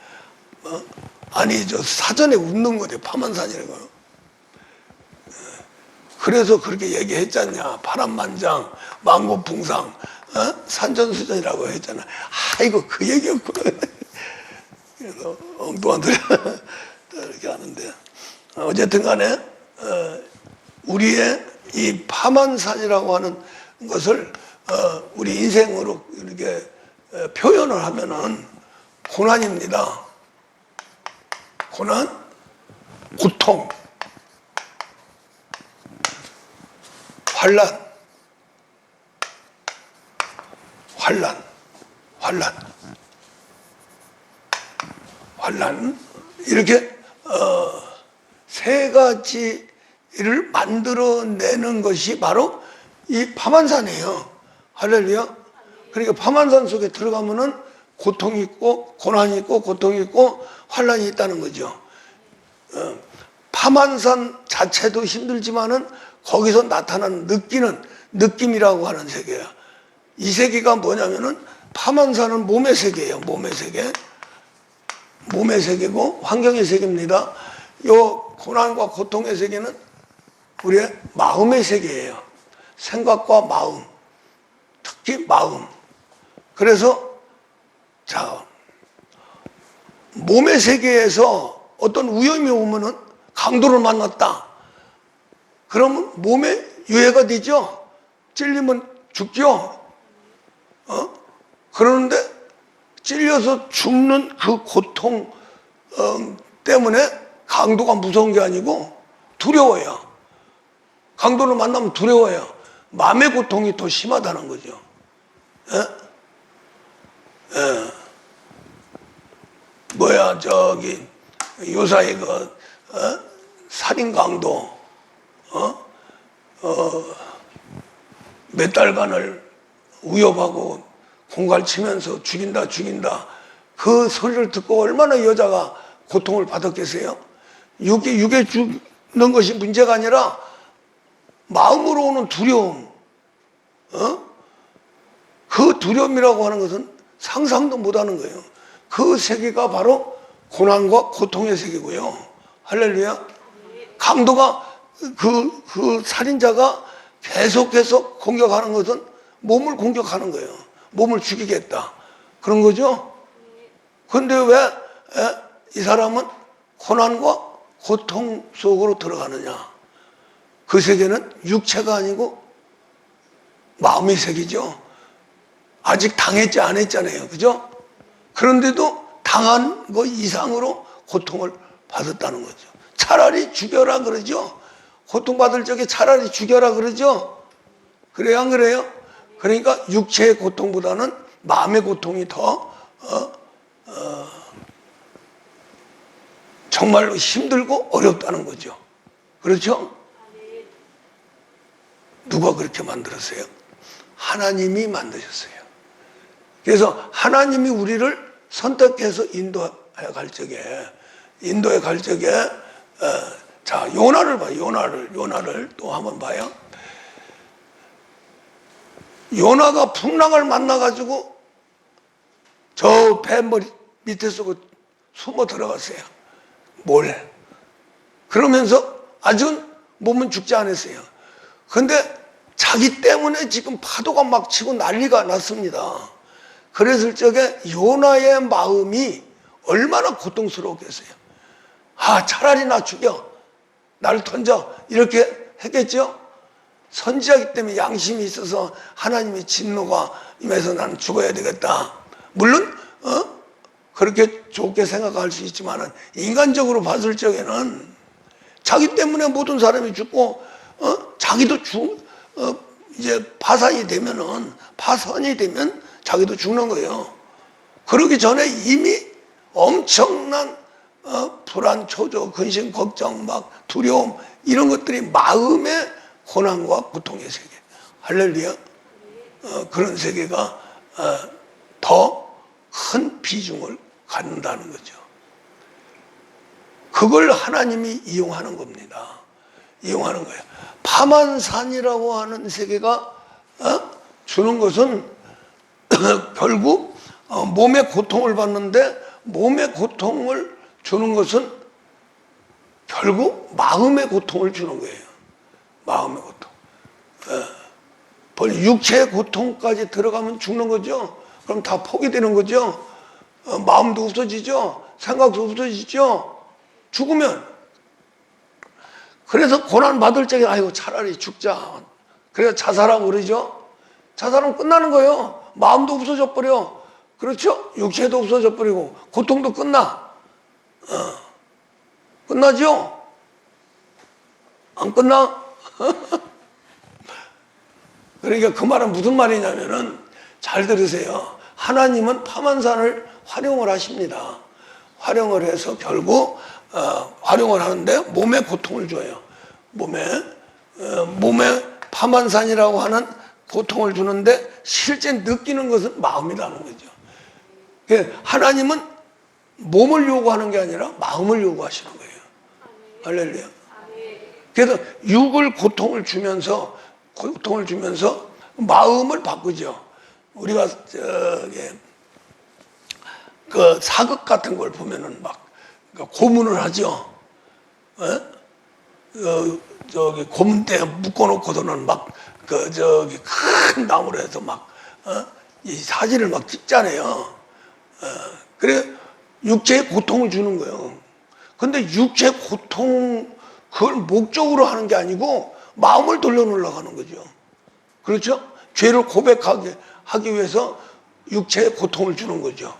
아니 저 사전에 웃는 거래 파만산이라고. 그래서 그렇게 얘기했잖냐. 파란만장, 망고풍상, 산전수전이라고 했잖아. 아이고 그 얘기였구나. 그래서 엉뚱한 소리 이렇게 하는데 어쨌든 간에 우리의 이 파만산이라고 하는 것을 우리 인생으로 이렇게 표현을 하면은 고난입니다. 고난, 고통, 환난 이렇게 세 가지를 만들어내는 것이 바로 이 파만산이에요. 할렐루야. 그러니까 파만산 속에 들어가면은 고통이 있고 고난이 있고 고통이 있고 환난이 있다는 거죠. 파만산 자체도 힘들지만은 거기서 나타나는 느낌이라고 하는 세계야. 이 세계가 뭐냐면은 파만산은 몸의 세계예요. 몸의 세계고 환경의 세계입니다. 요 고난과 고통의 세계는 우리의 마음의 세계예요. 생각과 마음, 특히 마음. 그래서 자 몸의 세계에서 어떤 위험이 오면은 강도를 만났다. 그러면 몸에 유해가 되죠. 찔리면 죽죠. 그러는데 찔려서 죽는 그 고통 때문에 강도가 무서운 게 아니고 두려워요. 강도를 만나면 두려워요. 마음의 고통이 더 심하다는 거죠. 뭐야 저기 요사이 살인 강도 몇 달간을 위협하고 공갈 치면서 죽인다 그 소리를 듣고 얼마나 여자가 고통을 받았겠어요. 육에 죽는 것이 문제가 아니라 마음으로 오는 두려움, 그 두려움이라고 하는 것은 상상도 못하는 거예요. 그 세계가 바로 고난과 고통의 세계고요. 할렐루야. 강도가 그 살인자가 계속해서 공격하는 것은 몸을 공격하는 거예요. 몸을 죽이겠다. 그런 거죠. 그런데 왜 이 사람은 고난과 고통 속으로 들어가느냐. 그 세계는 육체가 아니고 마음의 세계죠. 아직 당했지 않았잖아요. 그죠? 그런데도 당한 것 이상으로 고통을 받았다는 거죠. 차라리 죽여라 그러죠. 고통받을 적에 차라리 죽여라 그러죠. 그래요, 안 그래요? 그러니까 육체의 고통보다는 마음의 고통이 더 정말로 힘들고 어렵다는 거죠. 그렇죠? 누가 그렇게 만들었어요? 하나님이 만드셨어요. 그래서 하나님이 우리를 선택해서 인도해 갈 적에 자, 요나를 봐요. 요나를 또 한번 봐요. 요나가 풍랑을 만나가지고 저 뱃머리 밑에 쓰고 숨어 들어갔어요. 몰래. 그러면서 아직은 몸은 죽지 않았어요. 근데 자기 때문에 지금 파도가 막 치고 난리가 났습니다. 그랬을 적에 요나의 마음이 얼마나 고통스러웠겠어요. 아, 차라리 나 죽여. 나를 던져. 이렇게 했겠죠? 선지자이기 때문에 양심이 있어서 하나님의 진노가 임해서 나는 죽어야 되겠다. 물론 그렇게 좋게 생각할 수 있지만 인간적으로 봤을 적에는 자기 때문에 모든 사람이 죽고 자기도 이제 파산이 되면 자기도 죽는 거예요. 그러기 전에 이미 엄청난 불안, 초조, 근심, 걱정, 막 두려움 이런 것들이 마음의 고난과 고통의 세계. 할렐루야. 그런 세계가 더 큰 비중을 갖는다는 거죠. 그걸 하나님이 이용하는 겁니다. 이용하는 거예요. 파만산이라고 하는 세계가 주는 것은 결국 몸의 고통을 받는데 몸의 고통을 주는 것은 결국 마음의 고통을 주는 거예요. 마음의 고통. 벌 육체의 고통까지 들어가면 죽는 거죠. 그럼 다 포기되는 거죠. 마음도 없어지죠. 생각도 없어지죠. 죽으면. 그래서 고난 받을 적에 아이고 차라리 죽자. 그래서 자살하고 그러죠. 자살은 끝나는 거예요. 마음도 없어져 버려. 그렇죠? 육체도 없어져 버리고 고통도 끝나. 끝나죠? 안 끝나? 그러니까 그 말은 무슨 말이냐면은 잘 들으세요. 하나님은 파만산을 활용을 하십니다. 활용을 해서 결국 활용을 하는데 몸에 고통을 줘요. 몸에 파만산이라고 하는 고통을 주는데 실제 느끼는 것은 마음이라는 거죠. 하나님은 몸을 요구하는 게 아니라 마음을 요구하시는 거예요. 할렐루야. 그래서 육을 고통을 주면서 마음을 바꾸죠. 우리가 그 사극 같은 걸 보면은 막 고문을 하죠. 저기 고문대에 묶어놓고서는 막 저기 큰 나무로 해서 막 이 사진을 막 찍잖아요. 그래 육체에 고통을 주는 거예요. 근데 육체 고통 그걸 목적으로 하는 게 아니고 마음을 돌려놓으려고 하는 거죠. 그렇죠? 죄를 고백하게 하기 위해서 육체에 고통을 주는 거죠.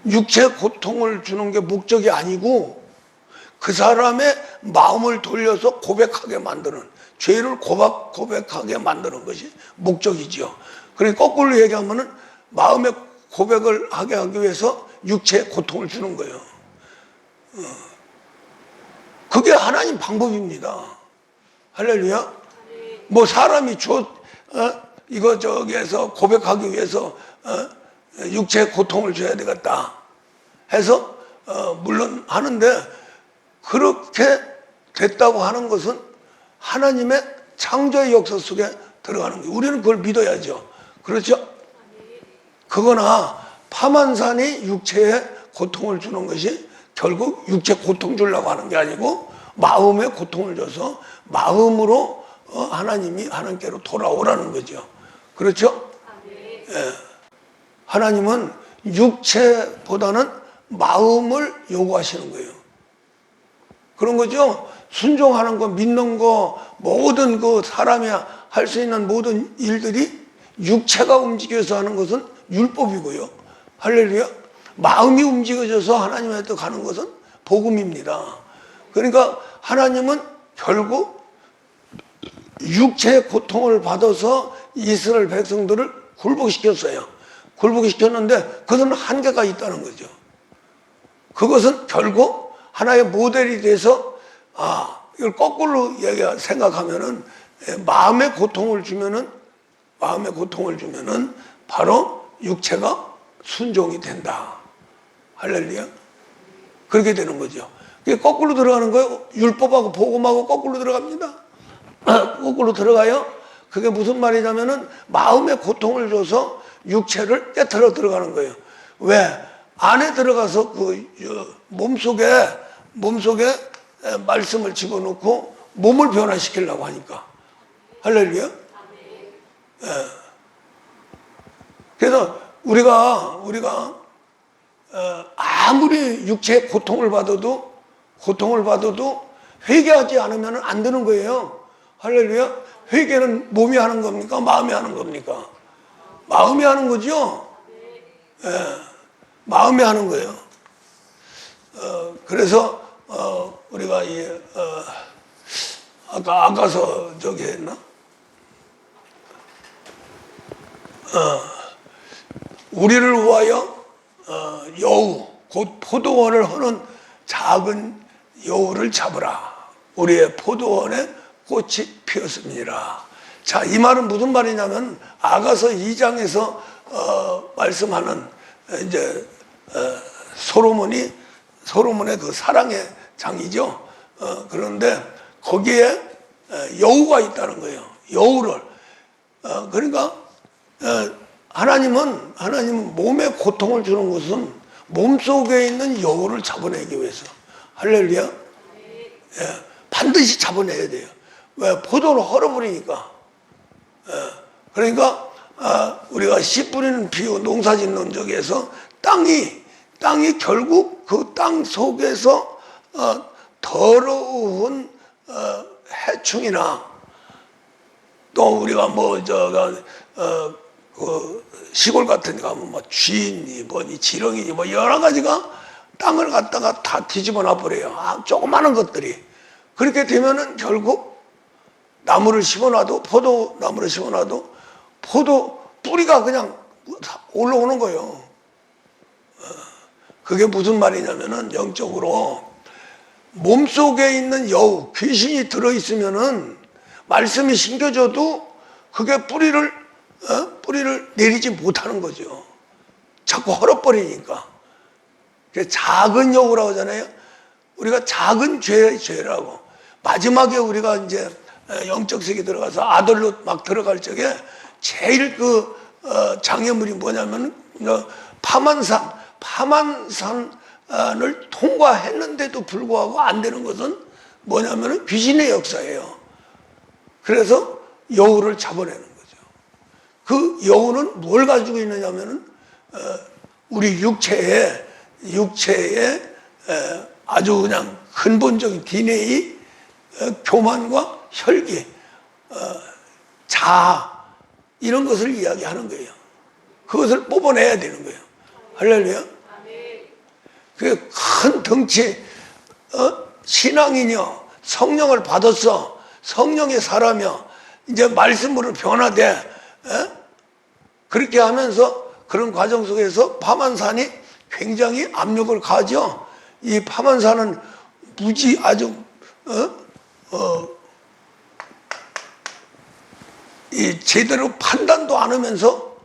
육체에 고통을 주는 게 목적이 아니고 그 사람의 마음을 돌려서 고백하게 만드는 죄를 고백하게 만드는 것이 목적이죠. 그러니까 거꾸로 얘기하면은 마음의 고백을 하게 하기 위해서 육체에 고통을 주는 거예요. 그게 하나님 방법입니다. 할렐루야. 뭐 사람이 이거 저기에서 고백하기 위해서 육체에 고통을 줘야 되겠다 해서 물론 하는데 그렇게 됐다고 하는 것은 하나님의 창조의 역사 속에 들어가는 거예요. 우리는 그걸 믿어야죠. 그렇죠? 그거나 파만산이 육체에 고통을 주는 것이 결국 육체 고통 주려고 하는 게 아니고 마음에 고통을 줘서 마음으로 하나님이 하나님께로 돌아오라는 거죠. 그렇죠? 예. 하나님은 육체보다는 마음을 요구하시는 거예요. 그런 거죠. 순종하는 거, 믿는 거, 모든 그 사람이 할 수 있는 모든 일들이 육체가 움직여서 하는 것은 율법이고요. 할렐루야. 마음이 움직여져서 하나님한테 가는 것은 복음입니다. 그러니까 하나님은 결국 육체의 고통을 받아서 이스라엘 백성들을 굴복시켰어요. 굴복시켰는데 그것은 한계가 있다는 거죠. 그것은 결국 하나의 모델이 돼서 이걸 거꾸로 생각하면은 마음의 고통을 주면은 바로 육체가 순종이 된다. 할렐루야. 그렇게 되는 거죠. 그게 거꾸로 들어가는 거예요. 율법하고 복음하고 거꾸로 들어갑니다. 거꾸로 들어가요. 그게 무슨 말이냐면은 마음의 고통을 줘서 육체를 깨트려 들어가는 거예요. 왜? 안에 들어가서 그 몸속에 말씀을 집어넣고 몸을 변화시키려고 하니까. 할렐루야. 예. 그래서 우리가 아무리 육체의 고통을 받아도 회개하지 않으면 안 되는 거예요. 할렐루야. 회개는 몸이 하는 겁니까? 마음이 하는 겁니까? 마음이 하는 거죠. 예. 마음이 하는 거예요. 그래서 우리가 아까서 저기 했나? 우리를 위하여 여우 곧 포도원을 허는 작은 여우를 잡으라. 우리의 포도원에 꽃이 피었습니다. 자, 이 말은 무슨 말이냐면 아가서 2장에서 말씀하는 이제 소로몬의 그 사랑의 장이죠. 그런데 거기에 여우가 있다는 거예요. 여우를 그러니까 하나님은 몸에 고통을 주는 것은 몸속에 있는 여우를 잡아내기 위해서. 할렐루야. 예, 반드시 잡아내야 돼요. 왜? 포도를 헐어버리니까. 그러니까 우리가 씨 뿌리는 비유, 농사 짓는 적에서 땅이 결국 그 땅 속에서 더러운 해충이나 또 우리가 그 시골 같은 데 가면 뭐 쥐니 뭐니 지렁이니 뭐 여러 가지가 땅을 갖다가 다 뒤집어 놔버려요. 조그마한 것들이. 그렇게 되면은 결국 나무를 심어놔도 포도나무를 심어놔도 포도 뿌리가 그냥 올라오는 거예요. 그게 무슨 말이냐면은 영적으로 몸속에 있는 여우, 귀신이 들어있으면은 말씀이 심겨져도 그게 뿌리를 내리지 못하는 거죠. 자꾸 헐어버리니까. 작은 여우라고 하잖아요. 우리가 작은 죄라고. 마지막에 우리가 이제 영적 세계 들어가서 아들로 막 들어갈 적에 제일 장애물이 뭐냐면 파만산을 통과했는데도 불구하고 안 되는 것은 뭐냐면 귀신의 역사예요. 그래서 여우를 잡아내는 거죠. 그 여우는 뭘 가지고 있느냐면은 우리 육체에 아주 그냥 근본적인 DNA, 교만과 혈기, 자아 이런 것을 이야기하는 거예요. 그것을 뽑아내야 되는 거예요. 할렐루야. 그 큰 덩치 신앙이냐 성령을 받았어. 성령의 사람이야. 이제 말씀으로 변화돼. 그렇게 하면서 그런 과정 속에서 파만산이 굉장히 압력을 가하죠. 이 파만산은 아주 이 제대로 판단도 안 하면서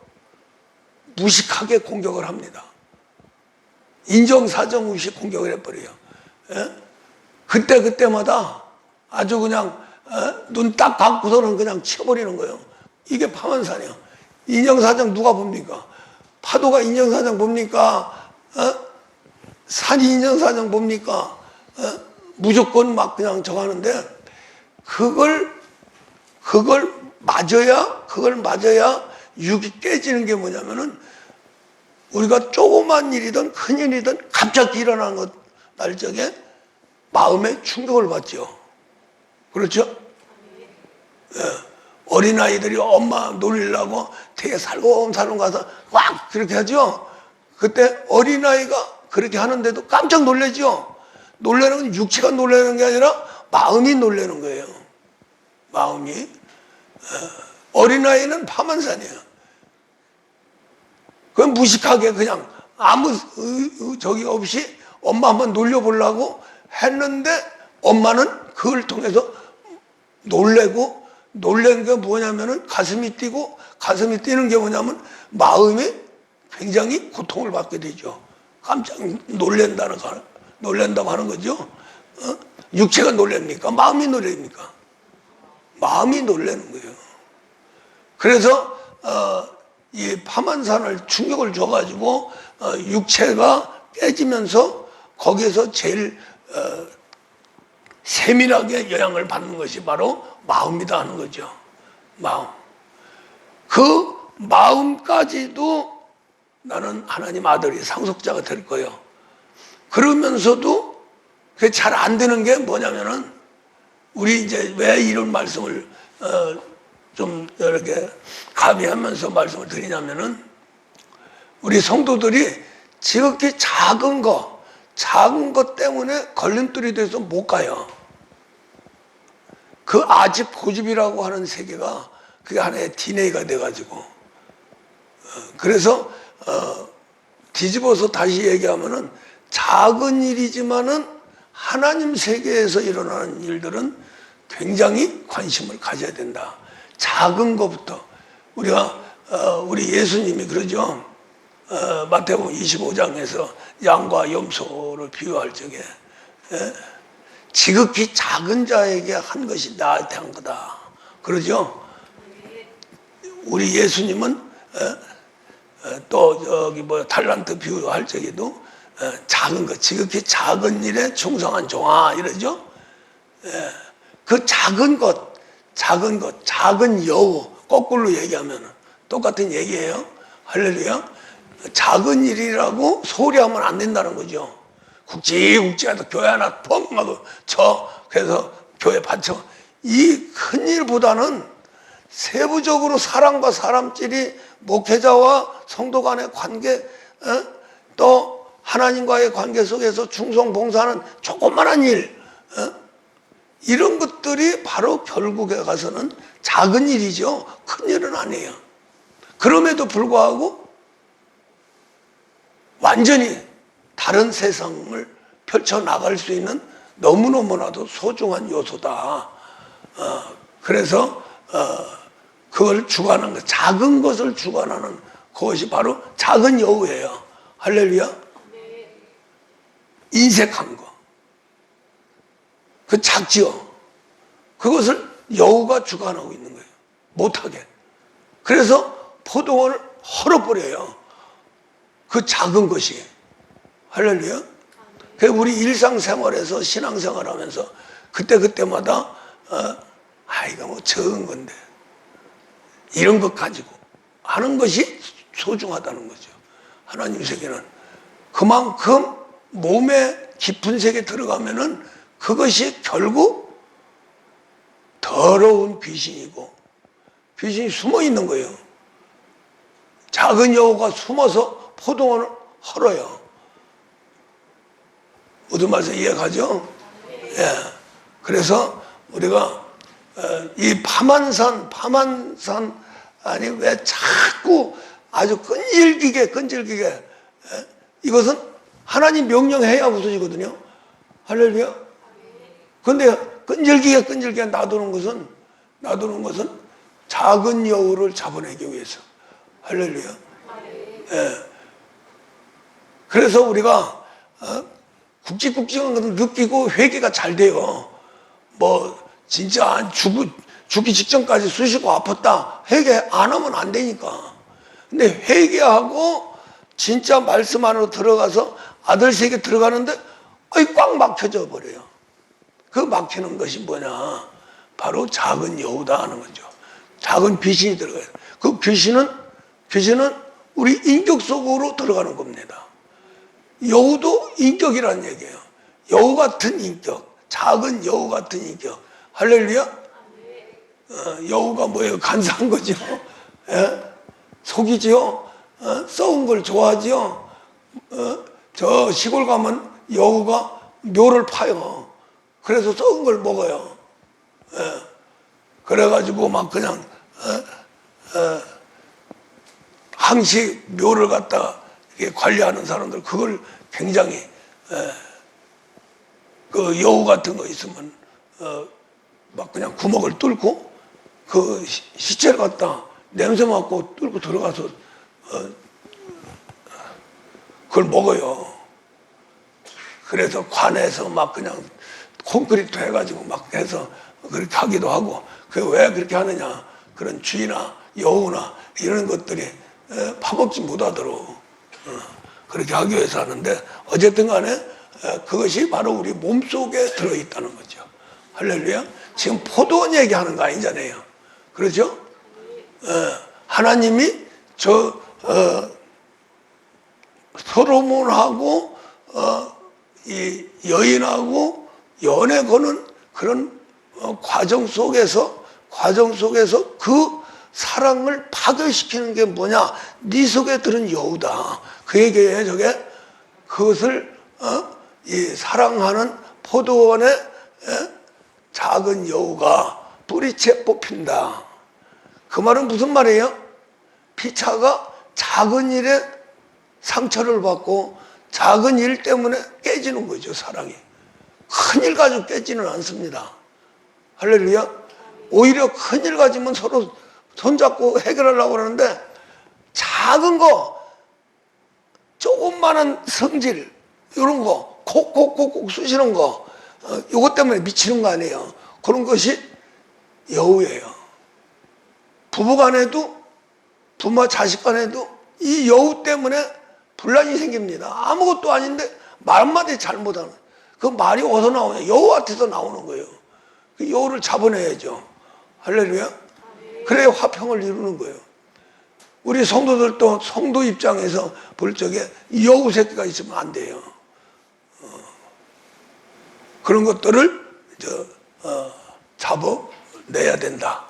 무식하게 공격을 합니다. 인정사정 없이 공격을 해버려요. 그때마다 아주 그냥 눈 딱 감고서는 그냥 치워버리는 거예요. 이게 파만산이야. 인정사정 누가 봅니까? 파도가 인정사정 봅니까? 산이 인정사정 봅니까? 무조건 막 그냥 정하는데 그걸 맞아야 육이 깨지는 게 뭐냐면은 우리가 조그만 일이든 큰 일이든 갑자기 일어나는 것 날적에 마음에 충격을 받죠. 그렇죠? 예. 어린아이들이 엄마 놀리려고 되게 살금살금 가서 막 그렇게 하죠. 그때 어린아이가 그렇게 하는데도 깜짝 놀라죠. 놀라는 건 육체가 놀라는 게 아니라 마음이 놀라는 거예요. 마음이. 어린아이는 파만산이에요. 그건 무식하게 그냥 아무 적이 없이 엄마 한번 놀려보려고 했는데 엄마는 그걸 통해서 놀라는 게 뭐냐면은 가슴이 뛰고 가슴이 뛰는 게 뭐냐면 마음이 굉장히 고통을 받게 되죠. 깜짝 놀란다고 하는 거죠. 육체가 놀랍니까? 마음이 놀랍니까? 마음이 놀라는 거예요. 그래서 이 파만산을 충격을 줘가지고 육체가 깨지면서 거기에서 제일 세밀하게 영향을 받는 것이 바로 마음이다 하는 거죠. 마음. 그 마음까지도 나는 하나님 아들이 상속자가 될 거예요. 그러면서도 그게 잘 안 되는 게 뭐냐면은 우리 이제 왜 이런 말씀을 좀 이렇게 가미하면서 말씀을 드리냐면은 우리 성도들이 지극히 작은 것 때문에 걸림돌이 돼서 못 가요. 그 아집 고집이라고 하는 세계가 그게 하나의 DNA가 돼가지고 그래서 뒤집어서 다시 얘기하면은 작은 일이지만은 하나님 세계에서 일어나는 일들은 굉장히 관심을 가져야 된다. 작은 것부터 우리 예수님이 그러죠. 마태복음 25장에서 양과 염소를 비유할 적에 지극히 작은 자에게 한 것이 나한테 한 거다. 그러죠. 우리 예수님은 또 저기 달란트 비유할 적에도 작은 것, 지극히 작은 일에 충성한 종아 이러죠. 그 작은 여우 거꾸로 얘기하면 똑같은 얘기예요. 할렐루야. 작은 일이라고 소리 하면 안 된다는 거죠. 굵직굵직하다 교회 하나 뻥 하고 그래서 교회 받쳐. 이 큰 일보다는 세부적으로 사람과 사람끼리 목회자와 성도 간의 관계, 또 하나님과의 관계 속에서 충성 봉사하는 조그만한 일, 이런 것들이 바로 결국에 가서는 작은 일이죠. 큰 일은 아니에요. 그럼에도 불구하고 완전히 다른 세상을 펼쳐나갈 수 있는 너무너무나도 소중한 요소다. 그래서 그걸 주관하는 것, 작은 것을 주관하는 그것이 바로 작은 여우예요. 할렐루야. 인색한 거. 그 작지요. 그것을 여우가 주관하고 있는 거예요. 못하게. 그래서 포도원을 헐어버려요. 그 작은 것이. 할렐루야. 우리 일상생활에서 신앙생활하면서 그때마다 이거 뭐 적은 건데 이런 것 가지고 하는 것이 소중하다는 거죠. 하나님 세계는 그만큼 몸의 깊은 세계에 들어가면은 그것이 결국 더러운 귀신이고 귀신이 숨어 있는 거예요. 작은 여우가 숨어서 포도원을 헐어요. 무슨 말씀 이해가죠? 예. 그래서 우리가 이 파만산 아니 왜 자꾸 아주 끈질기게 이것은 하나님 명령해야 부서지거든요. 할렐루야. 근데 끈질기게 놔두는 것은 작은 여우를 잡아내기 위해서. 할렐루야. 예. 그래서 우리가 굵직굵직한 것을 느끼고 회개가 잘 돼요. 진짜 죽기 직전까지 쑤시고 아팠다. 회개 안 하면 안 되니까. 근데 회개하고 진짜 말씀 안으로 들어가서 아들 세계 들어가는데 꽉 막혀져 버려요. 그 막히는 것이 뭐냐? 바로 작은 여우다 하는 거죠. 작은 귀신이 들어가요. 그 귀신은 우리 인격 속으로 들어가는 겁니다. 여우도 인격이라는 얘기예요. 여우 같은 인격, 작은 여우 같은 인격. 할렐루야? 여우가 뭐예요? 간사한 거죠. 예? 속이지요. 썩은 걸 좋아하지요. 저 시골 가면 여우가 묘를 파요. 그래서 썩은 걸 먹어요. 예. 그래가지고 막 그냥 항시 묘를 갖다가 이렇게 관리하는 사람들 그걸 굉장히 그 여우 같은 거 있으면 막 그냥 구멍을 뚫고 그 시체를 갖다 냄새 맡고 뚫고 들어가서 그걸 먹어요. 그래서 관에서 막 그냥 콘크리트 해가지고 막 해서 그렇게 하기도 하고. 그 왜 그렇게 하느냐? 그런 쥐나 여우나 이런 것들이 파먹지 못하도록 그렇게 하기 위해서 하는데, 어쨌든 간에 그것이 바로 우리 몸속에 들어있다는 거죠. 할렐루야. 지금 포도원 얘기하는 거 아니잖아요. 그렇죠? 하나님이 솔로몬하고 이 여인하고 연애 거는 그런 과정 속에서 그 사랑을 파괴시키는 게 뭐냐? 네 속에 들은 여우다. 그 얘기예요. 저게 그것을 이 사랑하는 포도원의 작은 여우가 뿌리채 뽑힌다. 그 말은 무슨 말이에요? 피차가 작은 일에 상처를 받고 작은 일 때문에 깨지는 거죠. 사랑이 큰일 가지고 깨지는 않습니다. 할렐루야. 오히려 큰일 가지면 서로 손잡고 해결하려고 그러는데, 작은 거, 조금만한 성질 이런 거 콕콕콕콕 쑤시는 거, 이것 때문에 미치는 거 아니에요. 그런 것이 여우예요. 부부간에도 부모 자식 간에도 이 여우 때문에 분란이 생깁니다. 아무것도 아닌데 말 한마디 잘못하는, 그 말이 어디서 나오냐? 여우한테서 나오는 거예요. 그 여우를 잡아내야죠. 할렐루야. 그래야 화평을 이루는 거예요. 우리 성도들도 성도 입장에서 볼 적에 여우 새끼가 있으면 안 돼요. 그런 것들을 잡아내야 된다.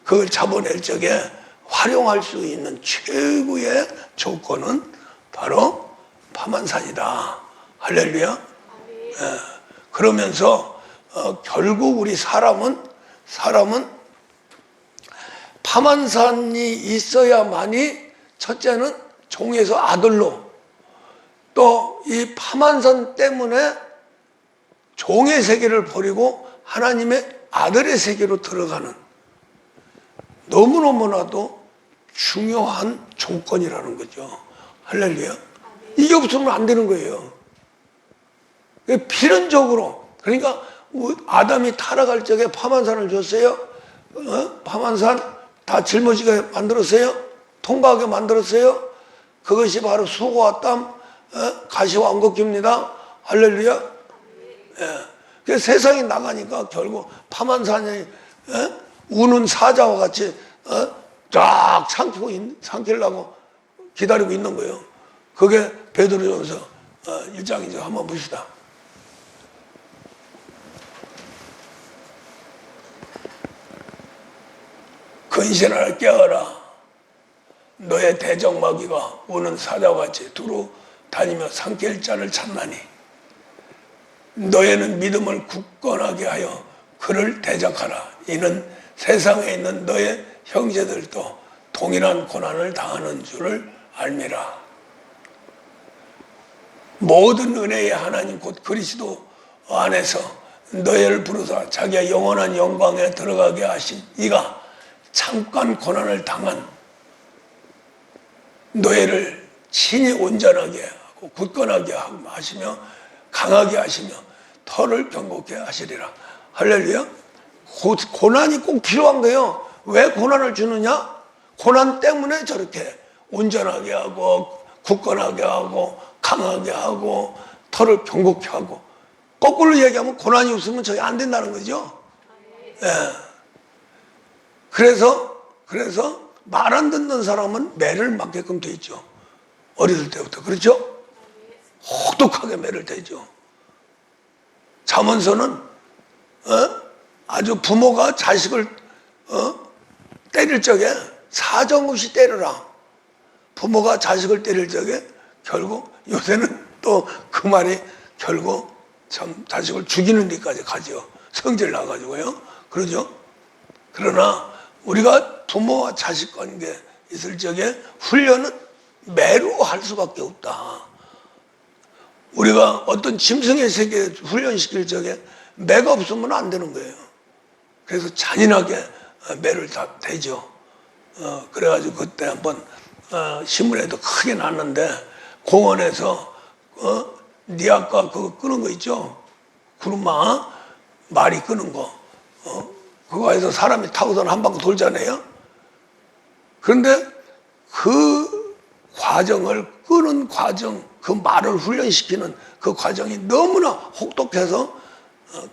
그걸 잡아낼 적에 활용할 수 있는 최고의 조건은 바로 파만산이다. 할렐루야. 그러면서 결국 우리 사람은 파만산이 있어야만이, 첫째는 종에서 아들로, 또 이 파만산 때문에 종의 세계를 버리고 하나님의 아들의 세계로 들어가는 너무너무나도 중요한 조건이라는 거죠. 할렐루야. 이게 없으면 안 되는 거예요. 필연적으로. 그러니까 아담이 타락할 적에 파만산을 줬어요. 파만산 다 짊어지게 만들었어요. 통과하게 만들었어요. 그것이 바로 수고와 땀, 가시와 안곡기입니다. 할렐루야. 그 세상이 나가니까 결국 파만산이 우는 사자와 같이 쫙 삼키려고 기다리고 있는 거예요. 그게 베드로전서 1장이죠. 한번 봅시다. 근신하라 깨어라. 너의 대적마귀가 우는 사자와 같이 두루 다니며 삼킬 자를 찾나니 너희는 믿음을 굳건하게 하여 그를 대적하라. 이는 세상에 있는 너의 형제들도 동일한 고난을 당하는 줄을 알미라. 모든 은혜의 하나님 곧 그리스도 안에서 너희를 부르사 자기의 영원한 영광에 들어가게 하신 이가 잠깐 고난을 당한 너희를 친히 온전하게 하고 굳건하게 하시며 강하게 하시며 터를 견고케 하시리라. 할렐루야. 고난이 꼭 필요한 거예요. 왜 고난을 주느냐? 고난 때문에 저렇게 온전하게 하고 굳건하게 하고 강하게 하고 털을 경곡케 하고, 거꾸로 얘기하면 고난이 없으면 저게 안 된다는 거죠. 예. 그래서 말 안 듣는 사람은 매를 맞게끔 돼 있죠. 어릴 때부터. 그렇죠? 혹독하게 매를 대죠. 잠언서는 아주 부모가 자식을 때릴 적에 사정없이 때려라. 부모가 자식을 때릴 적에 결국, 요새는 또 그 말이 결국 참 자식을 죽이는 데까지 가죠. 성질 나가지고요. 그러죠? 그러나 우리가 부모와 자식 관계 있을 적에 훈련은 매로 할 수밖에 없다. 우리가 어떤 짐승의 세계에 훈련시킬 적에 매가 없으면 안 되는 거예요. 그래서 잔인하게 매를 다 대죠. 그래가지고 그때 한번 신문에도 크게 났는데, 공원에서 니 아까 그거 끄는 거 있죠? 구름마 말이 끄는 거, 그거 해서 사람이 타고선 한 바퀴 돌잖아요. 그런데 그 과정을 끄는 과정, 그 말을 훈련시키는 그 과정이 너무나 혹독해서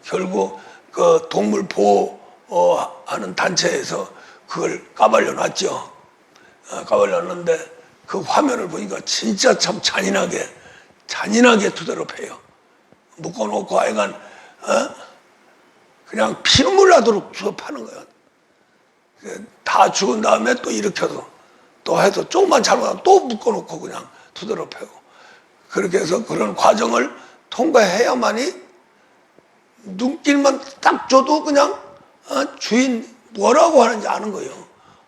결국 그 동물 보호하는 단체에서 그걸 까발려 놨죠. 까발려 놨는데 그 화면을 보니까 진짜 참 잔인하게 투대로 패요. 묶어놓고 하여간 그냥 피눈물 나도록 파는 거야. 다 죽은 다음에 또 일으켜서 또 해서 조금만 잘못하면 또 묶어놓고 그냥 투대로 패고, 그렇게 해서 그런 과정을 통과해야만이 눈길만 딱 줘도 그냥 주인 뭐라고 하는지 아는 거예요.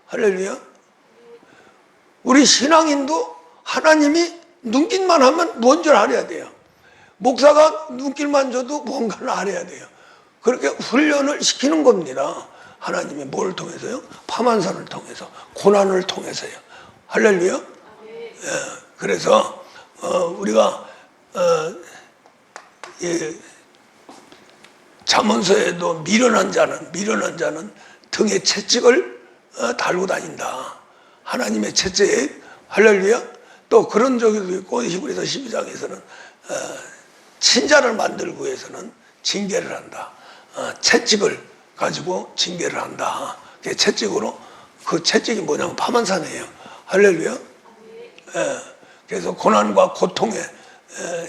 할렐루야. 우리 신앙인도 하나님이 눈길만 하면 뭔 줄 알아야 돼요. 목사가 눈길만 줘도 뭔가를 알아야 돼요. 그렇게 훈련을 시키는 겁니다. 하나님이 뭘 통해서요? 파만산을 통해서, 고난을 통해서요. 할렐루야. 예, 그래서 우리가 잠언서에도 미련한 자는 등에 채찍을 달고 다닌다. 하나님의 채찍. 할렐루야. 또 그런 적도 있고, 히브리서 12장에서는 친자를 만들기 위해서는 징계를 한다. 채찍을 가지고 징계를 한다. 채찍으로, 그 채찍이 뭐냐면 파만산이에요. 할렐루야. 그래서 고난과 고통의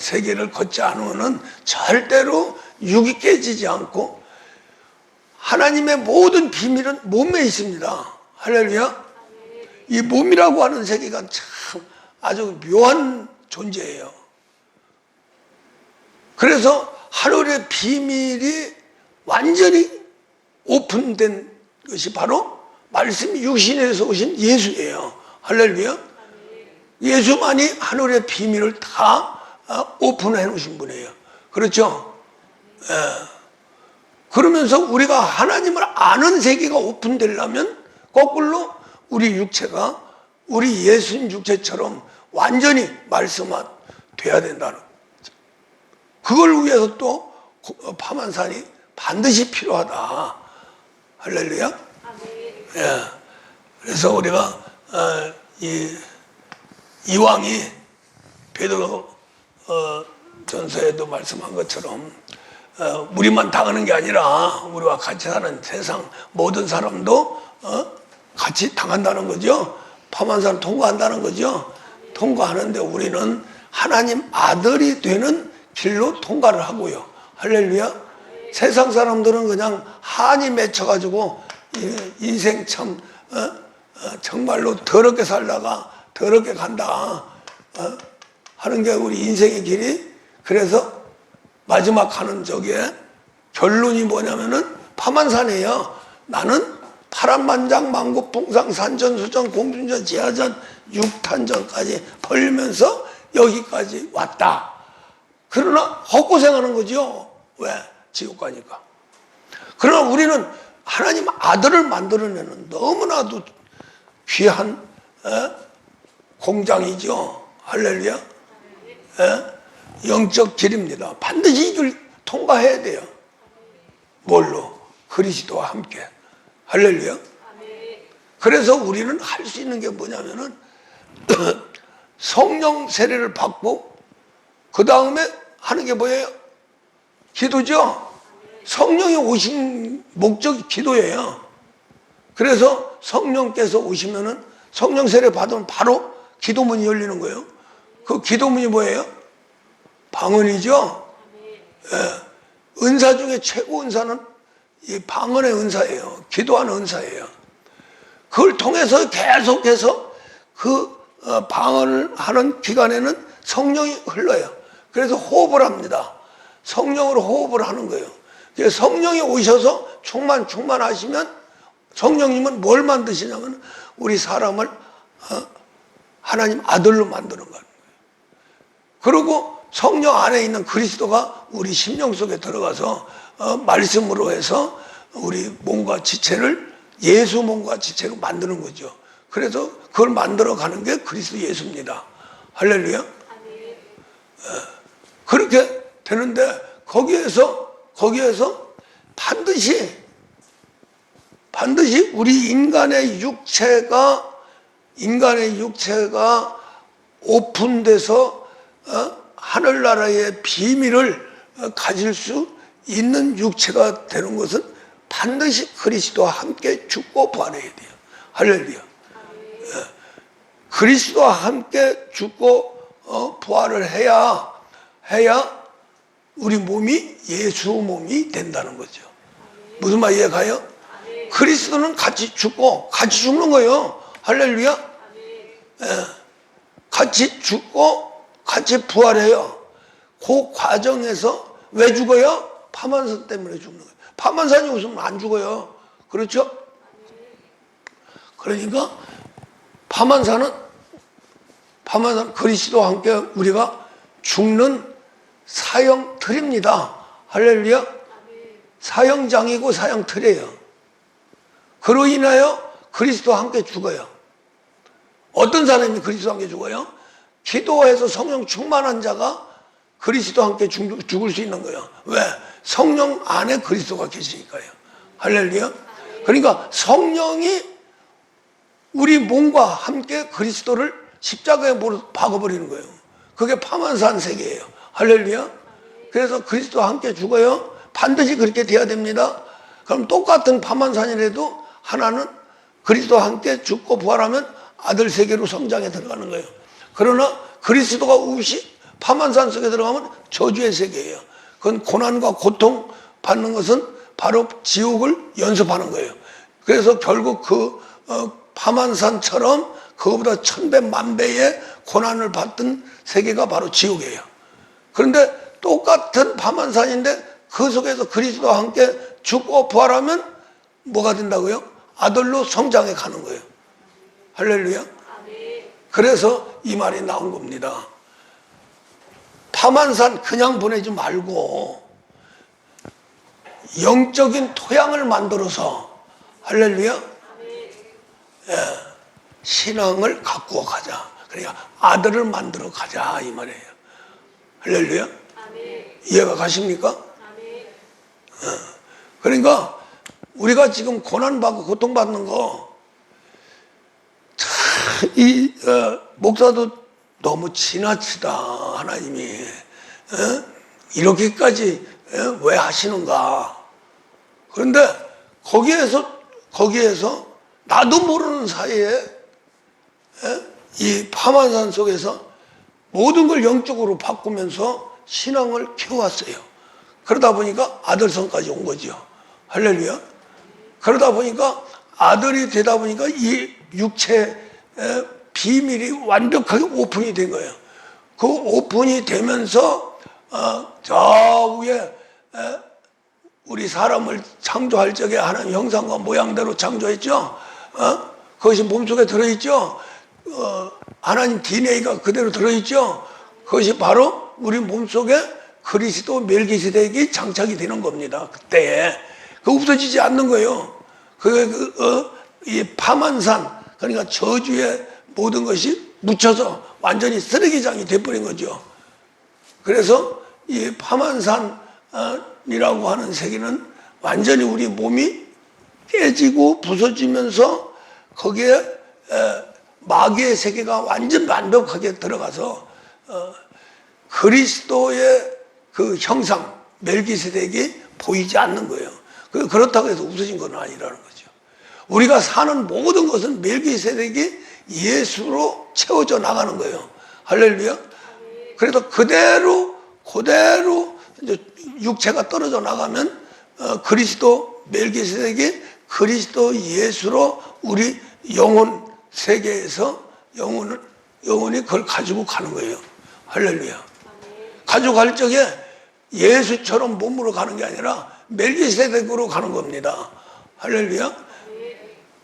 세계를 걷지 않으면 절대로 육이 깨지지 않고, 하나님의 모든 비밀은 몸에 있습니다. 할렐루야. 이 몸이라고 하는 세계가 참 아주 묘한 존재예요. 그래서 하늘의 비밀이 완전히 오픈된 것이 바로 말씀이 육신에서 오신 예수예요. 할렐루야. 예수만이 하늘의 비밀을 다 오픈해 놓으신 분이에요. 그렇죠? 그러면서 우리가 하나님을 아는 세계가 오픈되려면 거꾸로 우리 육체가 우리 예수님 육체처럼 완전히 말씀화 돼야 된다는 거죠. 그걸 위해서 또 파만산이 반드시 필요하다. 할렐루야. 예. 그래서 우리가 이왕이 베드로 전서에도 말씀한 것처럼 우리만 당하는 게 아니라 우리와 같이 사는 세상 모든 사람도 같이 당한다는 거죠. 파만산 통과한다는 거죠. 통과하는데 우리는 하나님 아들이 되는 길로 통과를 하고요. 할렐루야. 세상 사람들은 그냥 한이 맺혀가지고 인생 참 정말로 더럽게 살다가 더럽게 간다 하는 게 우리 인생의 길이. 그래서 마지막 하는 저게 결론이 뭐냐면은 파만산이에요. 나는 파란만장 만국봉상 산전수전 공중전 지하전 육탄전까지 벌면서 여기까지 왔다. 그러나 헛고생하는 거죠. 왜? 지옥 가니까. 그러나 우리는 하나님 아들을 만들어내는 너무나도 귀한 공장이죠. 할렐루야. 영적 길입니다. 반드시 이 길 통과해야 돼요. 뭘로? 그리스도와 함께. 할렐루야. 그래서 우리는 할 수 있는 게 뭐냐면은 성령 세례를 받고 그 다음에 하는 게 뭐예요? 기도죠. 성령이 오신 목적이 기도예요. 그래서 성령께서 오시면은 성령 세례 받으면 바로 기도문이 열리는 거예요. 그 기도문이 뭐예요? 방언이죠. 예. 은사 중에 최고 은사는 이 방언의 은사예요. 기도하는 은사예요. 그걸 통해서 계속해서 그 방언을 하는 기간에는 성령이 흘러요. 그래서 호흡을 합니다. 성령으로 호흡을 하는 거예요. 성령이 오셔서 충만하시면 성령님은 뭘 만드시냐면 우리 사람을 하나님 아들로 만드는 거예요. 그리고 성령 안에 있는 그리스도가 우리 심령 속에 들어가서 말씀으로 해서 우리 몸과 지체를 예수 몸과 지체로 만드는 거죠. 그래서 그걸 만들어 가는 게 그리스도 예수입니다. 할렐루야. 그렇게 되는데 거기에서 반드시 우리 인간의 육체가 오픈돼서 하늘나라의 비밀을 가질 수 있는 육체가 되는 것은 반드시 그리스도와 함께 죽고 부활해야 돼요. 할렐루야. 그리스도와 함께 죽고 부활을 해야 우리 몸이 예수 몸이 된다는 거죠. 무슨 말 이해가요? 그리스도는 같이 죽고 같이 죽는 거예요. 할렐루야. 같이 죽고 같이 부활해요. 그 과정에서 왜 죽어요? 파만산 때문에 죽는 거예요. 파만산이 없으면 안 죽어요. 그렇죠? 그러니까 파만산 그리스도와 함께 우리가 죽는 사형틀입니다. 할렐루야. 사형장이고 사형틀이에요. 그로 인하여 그리스도와 함께 죽어요. 어떤 사람이 그리스도와 함께 죽어요? 기도해서 성령 충만한 자가 그리스도와 함께 죽을 수 있는 거예요. 왜? 성령 안에 그리스도가 계시니까요. 할렐루야. 그러니까 성령이 우리 몸과 함께 그리스도를 십자가에 박아버리는 거예요. 그게 파만산 세계예요. 할렐루야. 그래서 그리스도와 함께 죽어요. 반드시 그렇게 돼야 됩니다. 그럼 똑같은 파만산이라도 하나는 그리스도와 함께 죽고 부활하면 아들 세계로 성장에 들어가는 거예요. 그러나 그리스도가 없이 파만산 속에 들어가면 저주의 세계예요. 그건 고난과 고통 받는 것은 바로 지옥을 연습하는 거예요. 그래서 결국 그 파만산처럼 그거보다 1000배 만배의 고난을 받던 세계가 바로 지옥이에요. 그런데 똑같은 파만산인데 그 속에서 그리스도와 함께 죽고 부활하면 뭐가 된다고요? 아들로 성장해 가는 거예요. 할렐루야. 그래서 이 말이 나온 겁니다. 파만산 그냥 보내지 말고 영적인 토양을 만들어서 할렐루야. 예, 신앙을 갖고 가자. 그러니까 아들을 만들어 가자 이 말이에요. 할렐루야. 이해가 가십니까? 그러니까 우리가 지금 고난받고 고통받는 거 목사도 너무 지나치다. 하나님이 이렇게까지 왜 하시는가. 그런데 거기에서 나도 모르는 사이에 이 파만산 속에서 모든 걸 영적으로 바꾸면서 신앙을 키워왔어요. 그러다 보니까 아들성까지 온 거죠. 할렐루야. 그러다 보니까 아들이 되다 보니까 이 육체의 비밀이 완벽하게 오픈이 된 거예요. 그 오픈이 되면서 저 위에 우리 사람을 창조할 적에 하나님 형상과 모양대로 창조했죠. 그것이 몸속에 들어있죠. 하나님 DNA가 그대로 들어있죠. 그것이 바로 우리 몸속에 그리스도 멜기세덱이 장착이 되는 겁니다. 그때에 그 없어지지 않는 거예요. 이 파만산, 그러니까 저주의 모든 것이 묻혀서 완전히 쓰레기장이 돼버린 거죠. 그래서 이 파만산이라고 하는 세계는 완전히 우리 몸이 깨지고 부서지면서 거기에 마귀의 세계가 완전 완벽하게 들어가서 그리스도의 그 형상 멜기세덱이 보이지 않는 거예요. 그렇다고 해서 없어진 건 아니라는 거죠. 우리가 사는 모든 것은 멜기세덱이 예수로 채워져 나가는 거예요. 할렐루야. 그래서 그대로 이제 육체가 떨어져 나가면 그리스도 멜기세덱이 그리스도 예수로 우리 영혼 세계에서 영혼이 그걸 가지고 가는 거예요. 할렐루야. 가지고 갈 적에 예수처럼 몸으로 가는 게 아니라 멜기세덱으로 가는 겁니다. 할렐루야.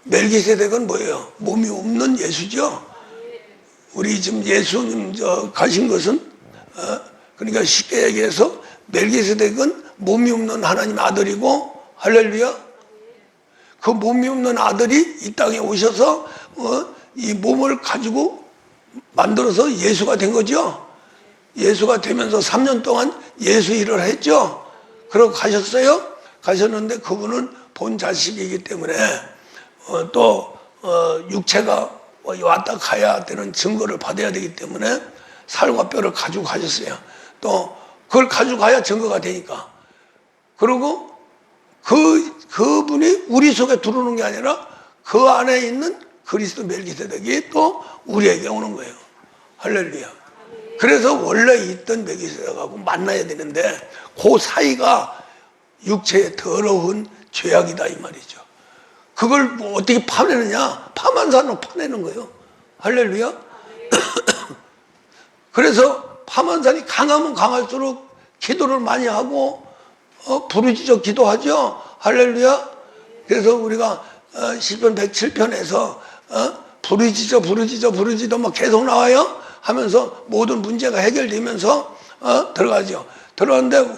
멜기세덱은 뭐예요? 몸이 없는 예수죠. 우리 지금 예수님 가신 것은 그러니까 쉽게 얘기해서 멜기세덱은 몸이 없는 하나님 아들이고, 할렐루야. 그 몸이 없는 아들이 이 땅에 오셔서 이 몸을 가지고 만들어서 예수가 된 거죠. 예수가 되면서 3년 동안 예수 일을 했죠. 그러고 가셨어요. 가셨는데 그분은 본 자식이기 때문에 또 육체가 왔다 가야 되는 증거를 받아야 되기 때문에 살과 뼈를 가지고 가셨어요. 또 그걸 가지고 가야 증거가 되니까. 그리고 그분이 우리 속에 들어오는 게 아니라 그 안에 있는 그리스도 멜기세덱이 또 우리에게 오는 거예요. 할렐루야. 그래서 원래 있던 멜기세덱하고 만나야 되는데 그 사이가 육체의 더러운 죄악이다 이 말이죠. 그걸 뭐 어떻게 파내느냐? 파만산으로 파내는 거예요. 할렐루야. 그래서 파만산이 강하면 강할수록 기도를 많이 하고 부르짖어 기도하죠. 할렐루야. 그래서 우리가 시편 107편에서 부르짖어 막 계속 나와요. 하면서 모든 문제가 해결되면서 들어가죠. 들어갔는데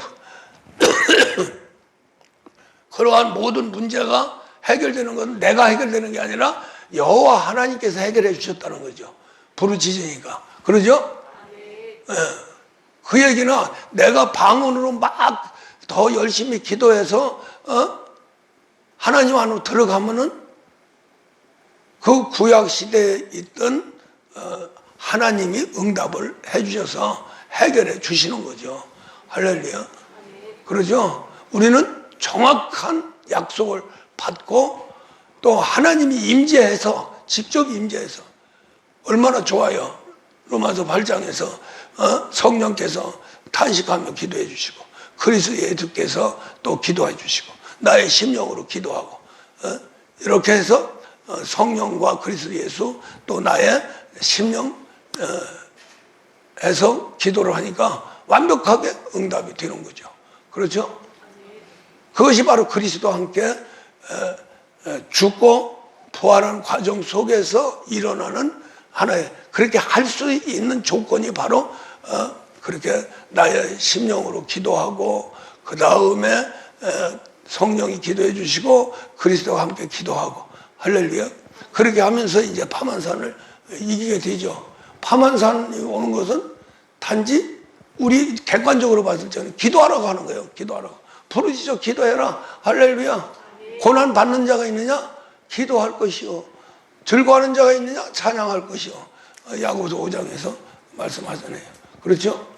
그러한 모든 문제가 해결되는 건 내가 해결되는 게 아니라 여호와 하나님께서 해결해 주셨다는 거죠. 부르짖으니까. 그러죠? 예. 그 얘기는 내가 방언으로 막 더 열심히 기도해서 하나님 안으로 들어가면은 그 구약 시대에 있던 하나님이 응답을 해주셔서 해결해 주시는 거죠. 할렐루야. 그러죠? 우리는 정확한 약속을 받고 또 하나님이 임재해서 직접 임재해서 얼마나 좋아요. 로마서 8장에서 성령께서 탄식하며 기도해 주시고 그리스도 예수께서 또 기도해 주시고 나의 심령으로 기도하고 이렇게 해서 성령과 그리스도 예수 또 나의 심령 해서 기도를 하니까 완벽하게 응답이 되는 거죠. 그렇죠? 그것이 바로 그리스도와 함께 죽고 부활하는 과정 속에서 일어나는 하나의 그렇게 할 수 있는 조건이 바로 그렇게 나의 심령으로 기도하고 그 다음에 성령이 기도해 주시고 그리스도와 함께 기도하고 할렐루야. 그렇게 하면서 이제 파만산을 이기게 되죠. 파만산이 오는 것은 단지 우리 객관적으로 봤을 때는 기도하라고 하는 거예요. 기도하라고. 부르짖어 기도해라. 할렐루야. 고난 받는 자가 있느냐? 기도할 것이요. 즐거워하는 자가 있느냐? 찬양할 것이요. 야고보서 5장에서 말씀하잖아요. 그렇죠?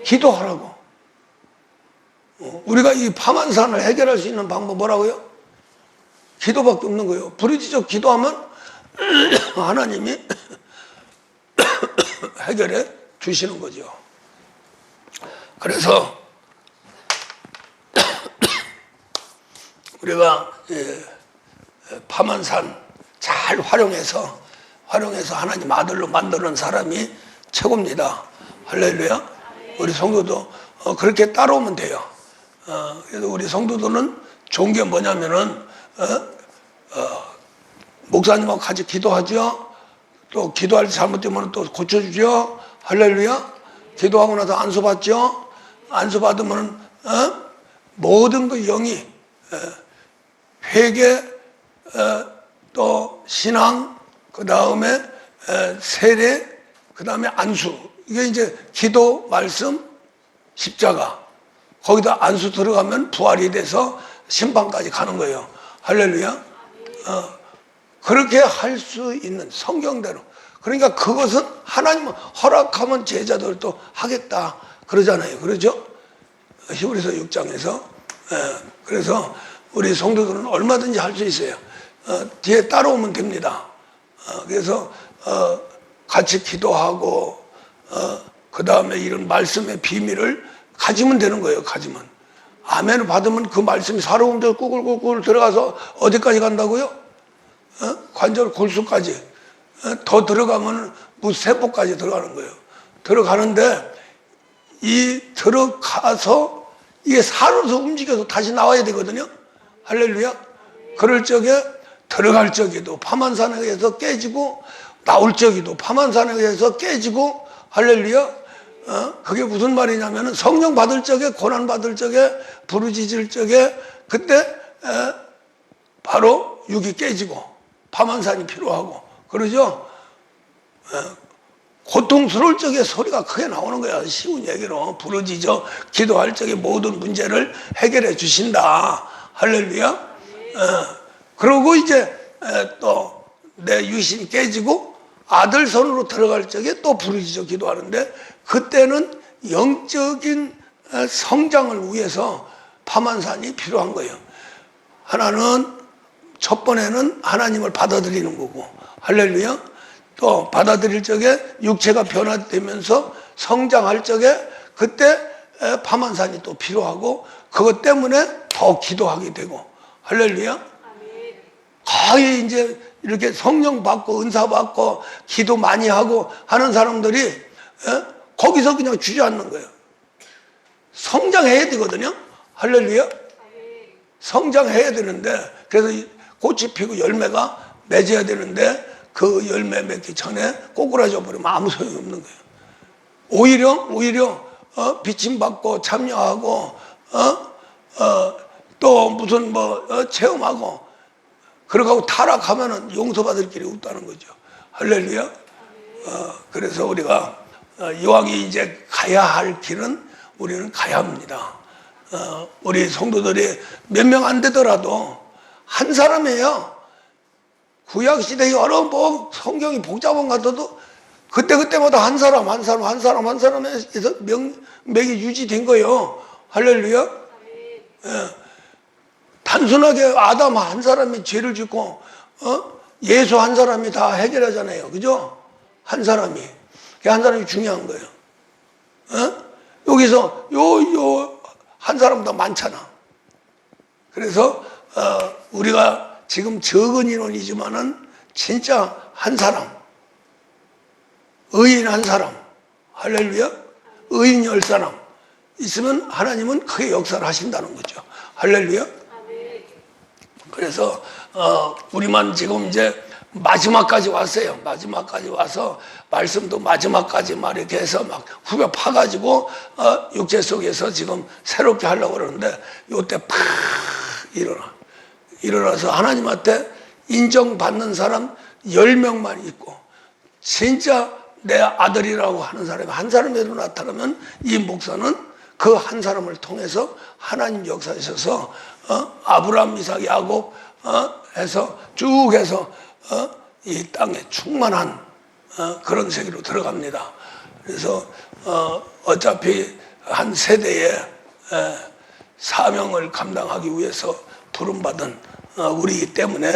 기도하라고. 우리가 이 파만산을 해결할 수 있는 방법 뭐라고요? 기도밖에 없는 거예요. 부르짖어 기도하면 하나님이 해결해 주시는 거죠. 그래서 우리가 파만산 잘 활용해서 하나님 아들로 만드는 사람이 최고입니다. 할렐루야. 우리 성도도 그렇게 따라오면 돼요. 그래서 우리 성도들은 좋은 게 뭐냐면은 목사님하고 같이 기도하죠. 또 기도할 때 잘못되면 또 고쳐주죠. 할렐루야. 기도하고 나서 안수 받죠. 안수 받으면 모든 그 영이 회개 또 신앙 그 다음에 세례 그 다음에 안수 이게 이제 기도 말씀 십자가 거기다 안수 들어가면 부활이 돼서 심판까지 가는 거예요. 할렐루야. 그렇게 할 수 있는 성경대로. 그러니까 그것은 하나님은 허락하면 제자들도 하겠다 그러잖아요. 그러죠? 히브리서 6장에서. 그래서 우리 성도들은 얼마든지 할 수 있어요. 뒤에 따라오면 됩니다. 그래서 같이 기도하고 그 다음에 이런 말씀의 비밀을 가지면 되는 거예요. 가지면. 아멘을 받으면 그 말씀이 살아오면서 꿀꿀꿀 들어가서 어디까지 간다고요? 관절 골수까지. 더 들어가면 무세포까지 들어가는 거예요. 들어가는데 이 들어가서 이게 살아서 움직여서 다시 나와야 되거든요. 할렐루야. 그럴 적에 들어갈 적에도 파만산에 의해서 깨지고 나올 적에도 파만산에 의해서 깨지고 할렐루야. 그게 무슨 말이냐면 성령 받을 적에 고난 받을 적에 부르짖을 적에 그때 바로 육이 깨지고 파만산이 필요하고 그러죠. 고통스러울 적에 소리가 크게 나오는 거야. 쉬운 얘기로 부르짖어 기도할 적에 모든 문제를 해결해 주신다. 할렐루야. 그러고 이제 또 내 유심이 깨지고 아들 손으로 들어갈 적에 또 부르짖어 기도하는데 그때는 영적인 성장을 위해서 파만산이 필요한 거예요. 하나는 첫 번에는 하나님을 받아들이는 거고 할렐루야. 또 받아들일 적에 육체가 변화되면서 성장할 적에 그때 파만산이 또 필요하고 그것 때문에 더 기도하게 되고 할렐루야. 거의 이제 이렇게 성령 받고 은사 받고 기도 많이 하고 하는 사람들이 거기서 그냥 주저앉는 거예요. 성장해야 되거든요. 할렐루야. 성장해야 되는데 그래서 꽃이 피고 열매가 맺어야 되는데 그 열매 맺기 전에 꼬꾸라져 버리면 아무 소용이 없는 거예요. 오히려 비침받고 참여하고 또 무슨 체험하고 그러고 타락하면은 용서받을 길이 없다는 거죠. 할렐루야. 그래서 우리가 이왕이 이제 가야 할 길은 우리는 가야 합니다. 우리 성도들이 몇 명 안 되더라도 한 사람이에요. 구약시대 여러 성경이 복잡한 것 같아도 그때마다 한 사람에서 명맥이 유지된 거예요. 할렐루야. 단순하게 아담 한 사람이 죄를 짓고 예수 한 사람이 다 해결하잖아요. 그죠? 한 사람이. 그 한 사람이 중요한 거예요. 여기서 한 사람 더 많잖아. 그래서 우리가 지금 적은 인원이지만은 진짜 한 사람, 의인 한 사람, 할렐루야. 의인 10사람 있으면 하나님은 크게 역사를 하신다는 거죠. 할렐루야. 그래서 우리만 지금 이제 마지막까지 왔어요. 마지막까지 와서 말씀도 마지막까지 막 이렇게 해서 막 후벼 파가지고 육체 속에서 지금 새롭게 하려고 그러는데 이때 팍 일어나서 하나님한테 인정받는 사람 10명만 있고 진짜 내 아들이라고 하는 사람이 한 사람이라도 나타나면 이 목사는 그 한 사람을 통해서 하나님 역사하셔서 아브라함, 이삭, 야곱 해서 쭉 해서 이 땅에 충만한 그런 세계로 들어갑니다. 그래서 어차피 한 세대의 사명을 감당하기 위해서 부름받은 우리이기 때문에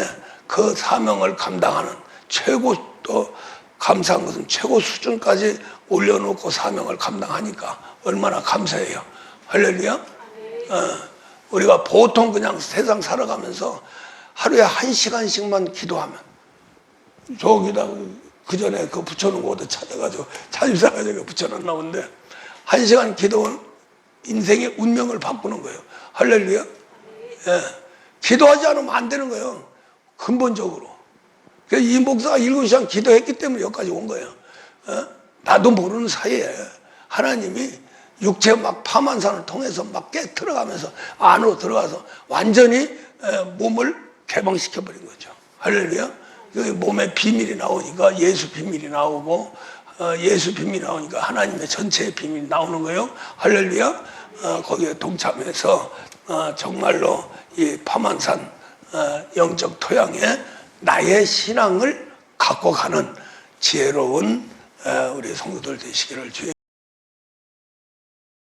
그 사명을 감당하는 최고 또 감사한 것은 최고 수준까지 올려놓고 사명을 감당하니까 얼마나 감사해요. 할렐루야. 우리가 보통 그냥 세상 살아가면서 하루에 1시간씩만 기도하면 저기다 그 전에 그 붙여놓은 곳에 찾아가지고 자집사가지고 붙여놨나본데 1시간 기도는 인생의 운명을 바꾸는 거예요. 할렐루야. 기도하지 않으면 안 되는 거예요. 근본적으로. 그래서 이 목사가 7시간 기도했기 때문에 여기까지 온 거예요. 나도 모르는 사이에 하나님이 육체 막 파만산을 통해서 막 깨 들어가면서 안으로 들어가서 완전히 몸을 개방시켜버린 거죠. 할렐루야. 몸에 비밀이 나오니까 예수 비밀이 나오고 예수 비밀 나오니까 하나님의 전체의 비밀 나오는 거예요. 할렐루야. 거기에 동참해서 정말로 이 파만산 영적 토양에 나의 신앙을 갖고 가는 지혜로운 우리 성도들 되시기를 주의